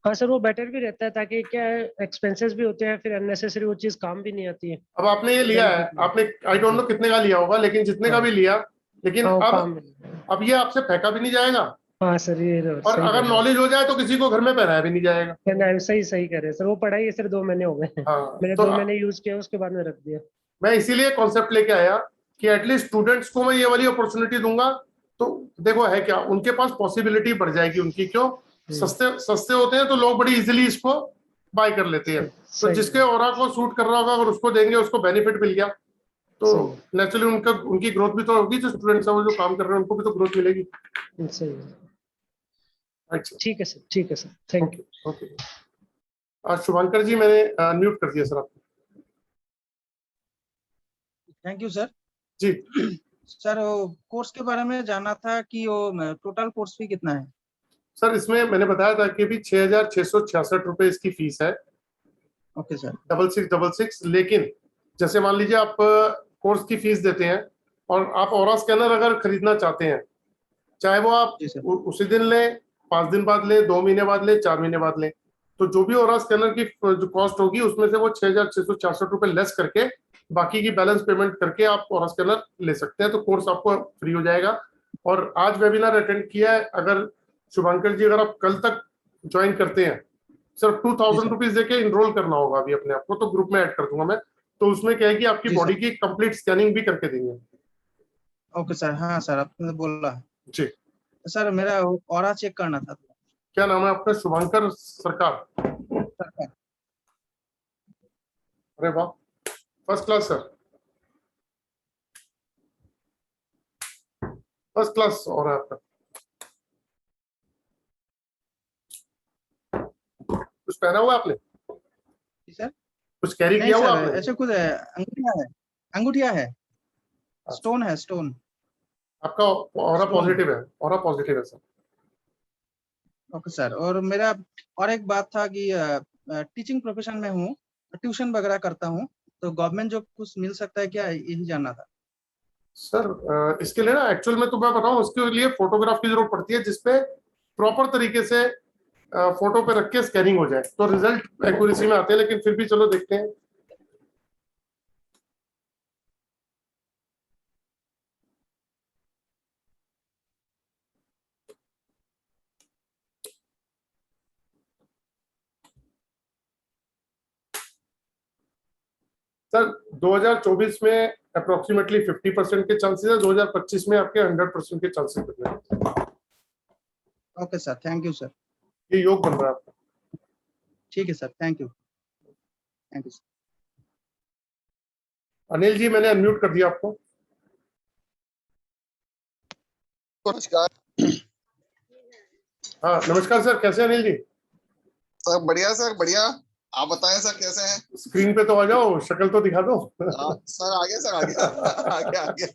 हाँ सर, वो बेटर भी रहता है, ताकि क्या एक्सपेंसेस भी होते हैं, फिर अननेसेसरी वो चीज काम भी नहीं आती है। अब आपने ये लिया है, आपने आई डोंट नो कितने का लिया होगा, लेकिन जितने का भी लिया, लेकिन हाँ, वो अब काम अब ये आपसे फेंका भी नहीं जाएगा, हाँ सर, ये और सही अगर कह रहे नॉलेज हो जाए तो किसी को घर में पहनाया भी नहीं जाएगा। हैं। सही सही कह रहे हैं सर, वो पढ़ाई सिर्फ 2 महीने हो गए हाँ मैंने तो 2 महीने यूज किया, उसके बाद में रख दिया। मैं इसीलिए कॉन्सेप्ट लेके आया कि एटलीस्ट स्टूडेंट्स को मैं ये वाली अपॉर्चुनिटी दूंगा, तो देखो है क्या, उनके पास पॉसिबिलिटी बढ़ जाएगी उनकी। क्यों? सस्ते सस्ते होते हैं तो लोग बड़ी इजीली इसको बाय कर लेते हैं। तो सही जिसके है, ऑरा को सूट कर रहा होगा अगर उसको देंगे, उसको बेनिफिट मिल गया, तो सही है, नेचुरली उनकी ग्रोथ भी तो होगी, जो स्टूडेंट्स हैं वो जो काम कर रहे हैं उनको भी तो ग्रोथ मिलेगी। सही है। अच्छा, ठीक है सर, ठीक है sir, thank okay you. Okay. आज शुभांकर जी मैंने म्यूट कर दिया सर आपको। Thank you sir. जी सर वो कोर्स के बारे में जानना था कि वो टोटल कोर्स फी कितना है? सर इसमें मैंने बताया था कि भी 6,666 रुपए इसकी फीस है, ओके सर। 6666। लेकिन जैसे मान लीजिए आप कोर्स की फीस देते हैं और आप ऑरा स्कैनर अगर खरीदना चाहते हैं, चाहे वो आप जी सर। उसी दिन ले, 5 दिन बाद ले, 2 महीने बाद ले, 4 महीने बाद ले, तो जो भी ओरा स्कैनर की जो कॉस्ट होगी उसमें से वो 6,666 रुपए लेस करके बाकी की बैलेंस पेमेंट करके आप ओरा स्कैनर ले सकते हैं। तो कोर्स आपको फ्री हो जाएगा। और आज वेबिनार अटेंड किया है, अगर शुभांकर जी अगर आप कल तक ज्वाइन करते हैं, सिर्फ 2,000 रुपीज देके इनरोल करना होगा अभी अपने आप को, तो ग्रुप में ऐड कर दूंगा मैं। तो उसमें क्या है कि आपकी जी बॉडी सर। की कंप्लीट स्कैनिंग भी करके देंगे। Okay sir. हाँ सर, आपने बोला है। जी, सर मेरा ऑरा चेक करना था। क्या नाम है आपका? शुभांकर सरकार। सर, अरे वाह, first class sir, first class हो रहा है आपका। कुछ पहना हुआ है आपने? जी सर। कुछ कैरी नहीं किया हुआ सर, आपने? ऐसे कुछ अंगूठिया है। अंगूठिया है, स्टोन है, स्टोन। आपका ऑरा Stone। पॉजिटिव है, ऑरा पॉजिटिव है सर। Okay sir. और मेरा और एक बात था कि टीचिंग प्रोफेशन में हूँ, ट्यूशन वगैरह करता हूँ, तो गवर्नमेंट जॉब कुछ मिल सकता है क्या, यही जानना था। सर इसके लिए ना एक्चुअल में तो मैं बताऊं, उसके लिए फोटोग्राफ की जरूरत पड़ती है जिसपे प्रॉपर तरीके से फोटो पे रख के स्कैनिंग हो जाए, तो रिजल्ट एक्यूरेसी में आते हैं। लेकिन फिर भी चलो देखते हैं। सर 2024 में अप्रोक्सीमेटली 50% के चांसेस है, 2025 में आपके 100% के चांसेस बन रहे हैं। Okay sir, thank you sir. ये योग बन रहा है आपका। ठीक है sir, thank you, thank you sir. Anil ji मैंने अनम्यूट कर दिया आपको। नमस्कार हाँ नमस्कार सर, कैसे हैं अनिल जी? सर, बढ़िया सर, बढ़िया। आप बताएं सर, कैसे हैं? स्क्रीन पे तो आ जाओ, शक्ल तो दिखा दो। सर आ गया, सर आ गया। आ गया, आ गया।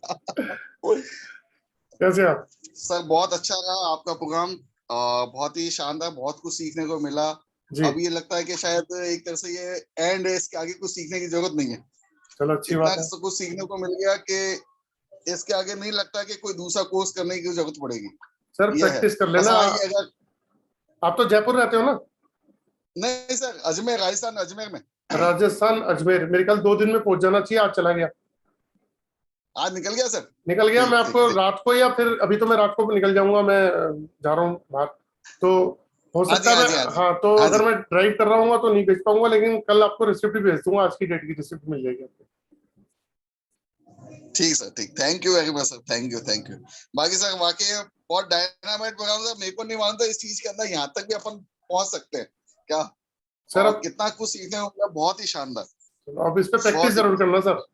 कैसे आप? सर बहुत अच्छा रहा आपका प्रोग्राम, बहुत ही शानदार, बहुत कुछ सीखने को मिला। जी अब ये लगता है कि शायद एक तरह से ये एंड है, इसके आगे कुछ सीखने की जरूरत नहीं है। चलो अच्छी इतना बात है। कुछ सीखने को मिल गया कि इसके आगे नहीं लगता कि कोई दूसरा कोर्स करने की जरूरत पड़ेगी। सर ये है। प्रैक्टिस कर बस लेना। हाँ, ये अगर आप तो जयपुर रहते हो ना? नहीं सर, अजमेर, राजस्थान, अजमेर में। राजस्थान अजमेर, मेरे ख्याल 2 दिन में पहुंच जाना चाहिए। आज चला गया? आज निकल गया सर। निकल गया। ठीक, मैं ठीक, आपको ठीक। रात को, या फिर अभी तो मैं रात को निकल जाऊंगा, मैं जा रहा हूँ बाहर, तो हो हाँ सकता जी, है हाँ मैं, जी, हाँ जी। हाँ तो हाँ अगर जी, मैं ड्राइव कर रहा हूँ तो नहीं भेज पाऊंगा, लेकिन कल आपको रिसिप्ट भी भेज दूंगा, आज की डेट की रिसिप्ट मिल जाएगी आपको। ठीक सर, ठीक। Thank you very much sir, thank you, thank you. बाकी सर वाकई बहुत डायनामाइट प्रोग्राम सर, मेरे को नहीं मालूम था इस चीज के अंदर यहाँ तक भी अपन पहुंच सकते हैं क्या। सर और अब कितना कुछ सीखने को मिला, बहुत ही शानदार। अब इस पे प्रैक्टिस बहुत ही जरूर करना सर,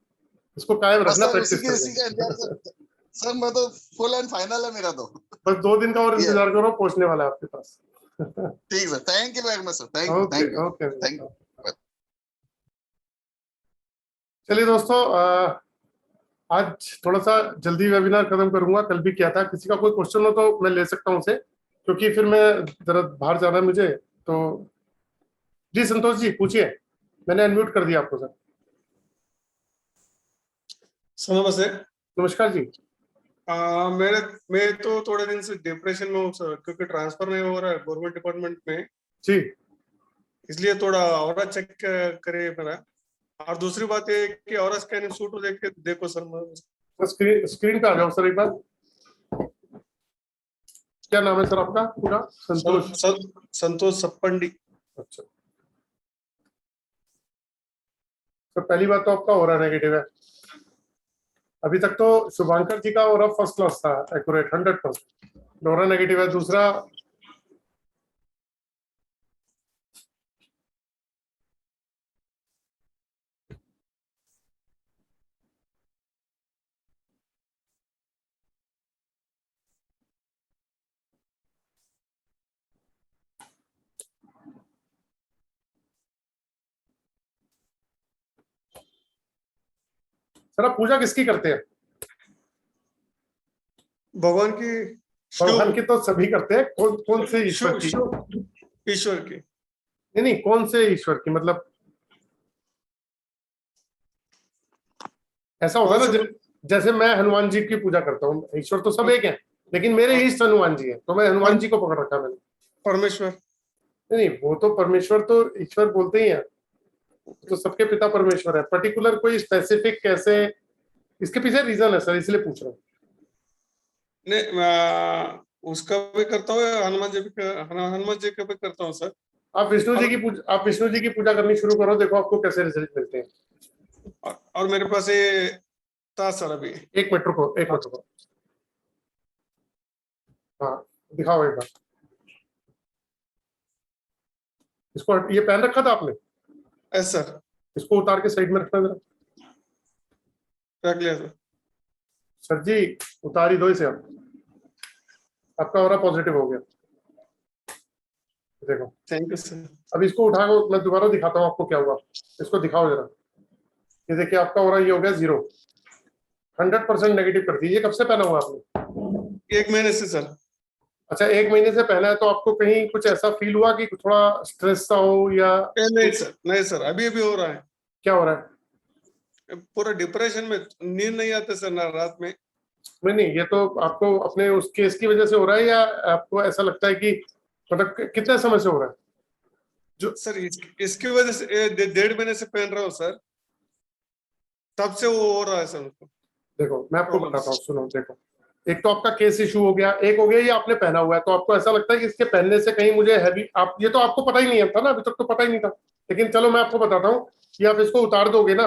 इसको कायम बस रखना सर प्रैक्टिस उसी का इंतजार करके। सर। सर मैं तो फुल एंड फाइनल है मेरा तो। बस 2 दिन का और ये इंतजार करो, पहुंचने वाला है आपके पास। ठीक sir, thank you very much sir, thank you, okay thank you, okay. Thank you. चलिए दोस्तों, आज थोड़ा सा जल्दी वेबिनार खत्म करूंगा, कल भी किया था। किसी का कोई क्वेश्चन हो तो मैं ले सकता हूं उसे, क्योंकि फिर मैं जरा बाहर जाना है मुझे। तो जी संतोष जी पूछिए, मैंने अनम्यूट कर दिया आपको सर। सर नमस्ते। नमस्कार जी। मैं तो थोड़े दिन से डिप्रेशन में हूँ सर, क्योंकि ट्रांसफर नहीं हो रहा है गवर्नमेंट डिपार्टमेंट में, जी इसलिए थोड़ा और चेक करे मेरा। और दूसरी बात ये कि और स्कैनिंग सूट देख के देखो सर। स्क्रीन स्क्रीन पे आ जाओ सर एक बार। क्या नाम है सर आपका पूरा? संतोष? संतोष सप्पंडी। अच्छा सर, पहली बात तो आपका ओरा नेगेटिव है। अभी तक तो शुभांकर जी का ओरा फर्स्ट क्लास था, एक्यूरेट 100%। ओरा नेगेटिव है। दूसरा, सर आप पूजा किसकी करते हैं? भगवान की भगवान की तो सभी करते हैं, कौन कौन से ईश्वर की? ईश्वर की। नहीं नहीं, कौन से ईश्वर की, मतलब ऐसा होता है कौन ना, से? जैसे मैं हनुमान जी की पूजा करता हूँ, ईश्वर तो सब एक है, लेकिन मेरे ईष्ट हनुमान जी हैं, तो मैं हनुमान जी को पकड़ रखा है मैंने। परमेश्वर। नहीं, वो तो परमेश्वर तो ईश्वर बोलते ही है, तो सबके पिता परमेश्वर है। पर्टिकुलर कोई स्पेसिफिक कैसे, इसके पीछे रीजन है सर, इसलिए पूछ रहा हूँ। नहीं, मैं उसका भी करता हूँ, हनुमान जी का भी करता हूँ सर। आप विष्णु जी की पूजा करनी शुरू करो, देखो आपको कैसे रिजल्ट मिलते हैं। और मेरे पास ये था सर अभी। एक मिनट रुको, एक मिनट रुको। हाँ, दिखाओ एक बार इसको। ये पहन रखा था आपने? Yes sir. इसको उतार के साइड में रखना जरा। रख लिया सर। सर जी, उतार ही दो इसे, आप आपका ऑरा पॉजिटिव हो गया, देखो। Thank you sir. अब इसको उठाओ, मैं दोबारा दिखाता हूँ आपको क्या हुआ। इसको दिखाओ जरा। ये देखिए, आपका ऑरा ये हो गया 0, 100% नेगेटिव कर दीजिए। कब से पहना हुआ आपने? 1 महीने से सर। अच्छा, 1 महीने से पहना है, तो आपको कहीं कुछ ऐसा फील हुआ कि थोड़ा स्ट्रेस सा हो, या नहीं सर, नहीं सर, अभी अभी हो रहा है। क्या हो रहा है? पूरा डिप्रेशन में, नींद नहीं आते सर ना रात में। नहीं, ये तो आपको अपने उस केस की वजह से हो रहा है, या आपको ऐसा लगता है कि मतलब कितने समय से हो रहा है? सर इसकी वजह से 1.5 महीने से पहन रहा हूँ सर, तब से वो हो रहा है सर उसको। देखो मैं आपको बताता हूँ, सुनो। देखो, एक तो आपका केस इशू हो गया, एक हो गया ये आपने पहना हुआ है, तो आपको ऐसा लगता है कि इसके पहनने से कहीं मुझे हैवी, आप ये तो आपको पता ही नहीं था ना, अभी तक तो पता ही नहीं था। लेकिन चलो मैं आपको बताता हूँ कि आप इसको उतार दोगे ना,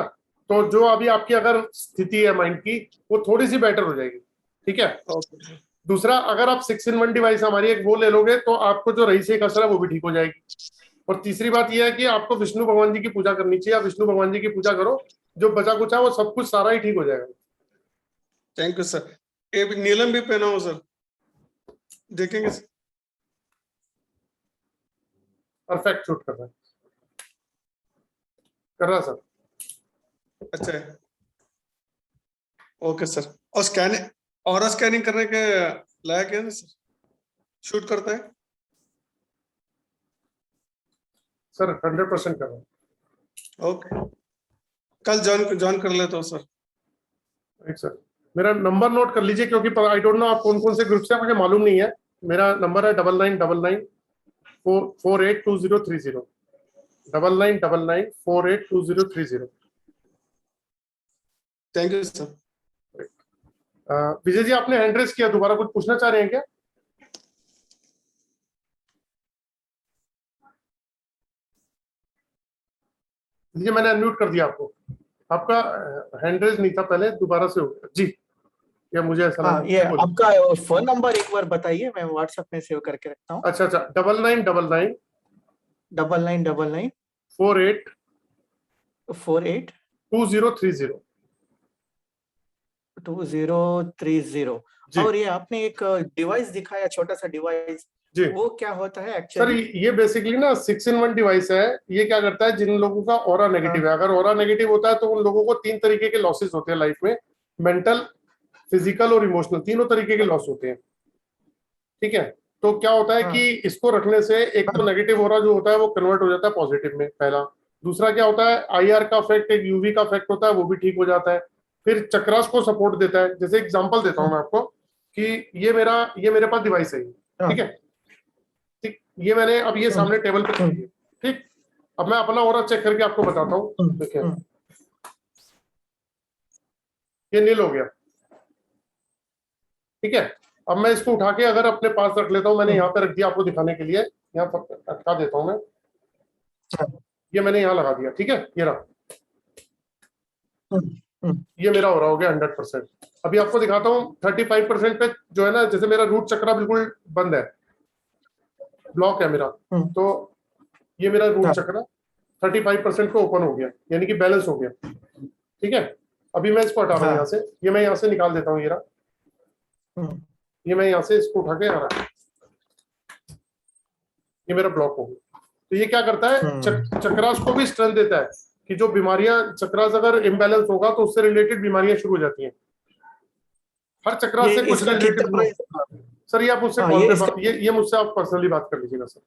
तो जो अभी आपकी अगर स्थिति है माइंड की, वो थोड़ी सी बेटर हो जाएगी, ठीक है? दूसरा, अगर आप 6-in-1 डिवाइस हमारी एक वो ले लोगे, तो आपको जो रही से कसर है वो भी ठीक हो जाएगी। और तीसरी बात यह है कि आपको विष्णु भगवान जी की पूजा करनी चाहिए। आप विष्णु भगवान जी की पूजा करो, जो बचा कुचा वो सब कुछ सारा ही ठीक हो जाएगा। Thank you sir. एक नीलम भी पहना हूँ सर, देखेंगे सर। परफेक्ट शूट कर रहा है, कर रहा सर। अच्छा है, ओके सर। और स्कैनिंग, और स्कैनिंग करने के लायक है ना सर? शूट करता है सर 100% कर रहा है। ओके, कल ज्वाइन कर लेता हूँ सर। एक सर, मेरा नंबर नोट कर लीजिए, क्योंकि आई डोंट नो आप कौन कौन से ग्रुप से, मुझे मालूम नहीं है। मेरा नंबर है 9999482030, 9999482030। Thank you sir. Vijay ji, आपने हैंड रेस किया, दोबारा कुछ पूछना चाह रहे हैं क्या? जी, मैंने अनम्यूट कर दिया आपको। आपका हैंड रेस नहीं था पहले, दोबारा से हो गया जी, या मुझे ऐसा हाँ, लगा। ये आपका फोन नंबर एक बार बताइए, मैं व्हाट्सएप में सेव करके रखता हूँ। अच्छा, 9999 9999 48 48 2030 2030। जी। और ये आपने एक डिवाइस दिखाया, छोटा सा डिवाइस, जी वो क्या होता है सर, एक्चुअली? ये बेसिकली ना 6-in-1 डिवाइस है। ये क्या करता है, जिन लोगों का ऑरा नेगेटिव है, अगर ऑरा नेगेटिव होता है तो उन लोगों को 3 तरीके के लॉसेस होते हैं लाइफ में, मेंटल, फिजिकल और इमोशनल, तीनों तरीके के लॉस होते हैं, ठीक है? तो क्या होता है कि इसको रखने से एक तो नेगेटिव ऑरा जो होता है वो कन्वर्ट हो जाता है पॉजिटिव में, पहला। दूसरा क्या होता है, IR का इफेक्ट, एक UV का इफेक्ट होता है, वो भी ठीक हो जाता है। फिर चक्रास को सपोर्ट देता है। जैसे एग्जांपल देता हूं मैं आपको कि ये मेरे पास डिवाइस है, ठीक है? ठीक, ये मैंने अब ये सामने टेबल पे रखी है, ठीक। अब मैं अपना ऑरा चेक करके आपको बताता हूँ। देखिए, ये नील हो गया, ठीक है। अब मैं इसको उठा के अगर अपने पास रख लेता हूँ, मैंने यहाँ पे रख दिया आपको दिखाने के लिए, यहाँ पर रखा देता हूँ मैं, ये मैंने यहाँ लगा दिया, ठीक है, ये रहा। ये मेरा हो रहा हो गया 100%। अभी आपको दिखाता हूँ 35% पे जो है ना, जैसे मेरा रूट चक्रा बिल्कुल बंद है, ब्लॉक है मेरा, तो ये मेरा रूट चक्रा 35% पे ओपन हो गया, यानी कि बैलेंस हो गया, ठीक है। अभी मैं इसको हटा रहा हूँ यहाँ से, ये मैं यहाँ से निकाल देता हूँ, ये रहा, ये मैं यहाँ से इसको उठा के आ रहा, ये मेरा ब्लॉक हो गया। तो ये क्या करता है, चक्रास को भी स्ट्रेंथ देता है कि जो बीमारियां, चक्रास अगर इम्बैलेंस होगा तो उससे रिलेटेड बीमारियां शुरू हो जाती हैं, हर चक्रा से कुछ इसका रिलेटेड कितना प्राइस? सर ये आप मुझसे हाँ, कॉल ये पे इसका- बात, ये मुझसे आप पर्सनली बात कर लीजिएगा सर।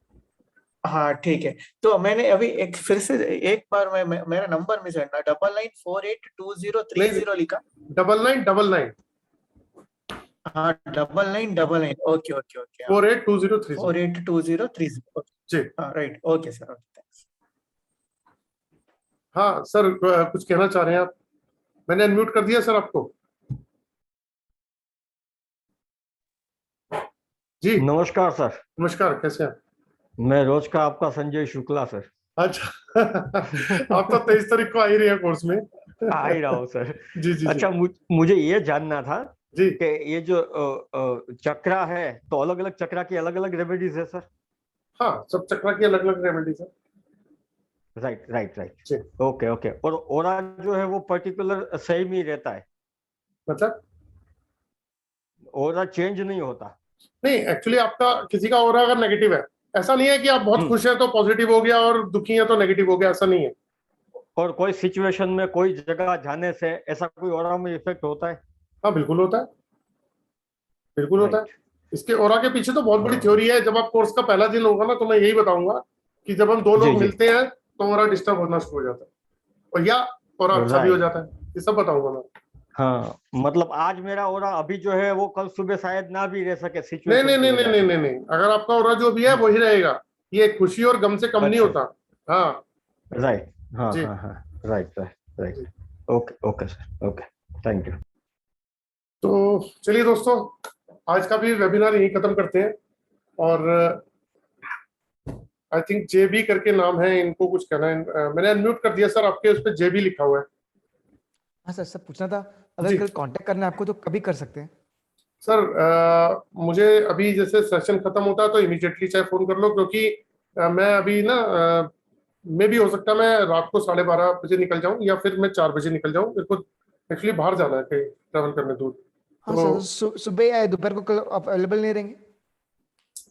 हाँ ठीक है। तो मैंने अभी एक फिर से एक बार मेरा नंबर मिस है ना, 99482030 लिखा। 9999 हाँ 9999, ओके ओके ओके, 482030 482030। जी। हाँ right, okay sir, okay thanks. हाँ सर, कुछ कहना चाह रहे हैं आप? मैंने अनम्यूट कर दिया सर आपको। जी नमस्कार सर। नमस्कार, कैसे हैं? मैं रोज का आपका संजय शुक्ला सर। अच्छा आप तो 23 तारीख को आ ही रहे हैं कोर्स में। आ ही रहा हूँ सर। जी जी अच्छा, मुझे ये जानना था जी। कि ये जो चक्रा है, तो अलग अलग चक्रा की अलग अलग रेमेडीज है सर? हाँ, सब चक्रा की अलग अलग रेमेडीज है। राइट राइट राइट, जी। Okay okay. और ओरा जो है वो पर्टिकुलर सेम ही रहता है? मतलब ओरा चेंज नहीं होता? नहीं, एक्चुअली आपका किसी का ओरा अगर नेगेटिव है, ऐसा नहीं है कि आप बहुत खुश हैं तो पॉजिटिव हो गया और दुखी हैं तो नेगेटिव हो गया, ऐसा नहीं है। और कोई सिचुएशन में कोई जगह जाने से ऐसा कोई ओरा में इफेक्ट होता है? हाँ बिल्कुल होता है, बिल्कुल होता है। इसके ओरा के पीछे तो बहुत बड़ी थ्योरी है। जब आप कोर्स का पहला दिन होगा ना, तो मैं यही बताऊंगा कि जब हम दो जी, लोग जी। मिलते हैं तो ओरा डिस्टर्ब होना शुरू हो जाता है, और या ओरा अच्छा भी हो जाता है। ये सब बताऊंगा मैं। हाँ, मतलब आज मेरा ओरा अभी जो है वो कल सुबह शायद ना भी रह सके नहीं सिचुएशन नहीं की नहीं वजह नहीं से। नहीं नहीं, अगर आपका ओरा जो भी है वही रहेगा। ये खुशी और गम से कम नहीं अच्छा। होता। हाँ राइट, हाँ जी। हाँ हाँ, राइट राइट राइट। जी। Okay okay sir, okay, thank you. तो चलिए दोस्तों, आज का भी वेबिनार यही खत्म करते हैं। और आई थिंक जेबी करके नाम है, इनको कुछ कहना है। मैंने अनम्यूट कर दिया सर, आपके उस पर जेबी लिखा हुआ है। हाँ सर, सब पूछना था, अगर जी। कल कांटेक्ट करना है आपको तो कभी कर सकते हैं? सर मुझे अभी जैसे सेशन खत्म होता है तो इमीडिएटली चाहे फोन कर लो, क्योंकि मैं अभी ना मे भी हो सकता है मैं रात को 12:30 बजे निकल जाऊं, या फिर मैं 4 बजे निकल जाऊं। मेरे को एक्चुअली बाहर जाना है कहीं, ट्रैवल करने दूर। हाँ तो सर, सुबह या दोपहर को कल आप अवेलेबल नहीं रहेंगे?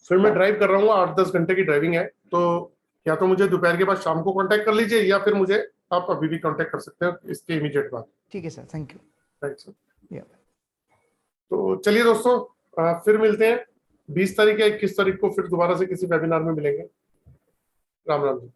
फिर मैं ड्राइव कर रहा हूँ, 8-10 घंटे की ड्राइविंग है। तो या तो मुझे दोपहर के बाद शाम को कांटेक्ट कर लीजिए, या फिर मुझे आप अभी भी कांटेक्ट कर सकते हैं इसके इमीडिएट बाद। ठीक है sir, thank you. Right sir. या तो चलिए दोस्तों, फिर मिलते हैं 20 तारीख या 21 तारीख को, फिर दोबारा से किसी वेबिनार में मिलेंगे। राम राम जी।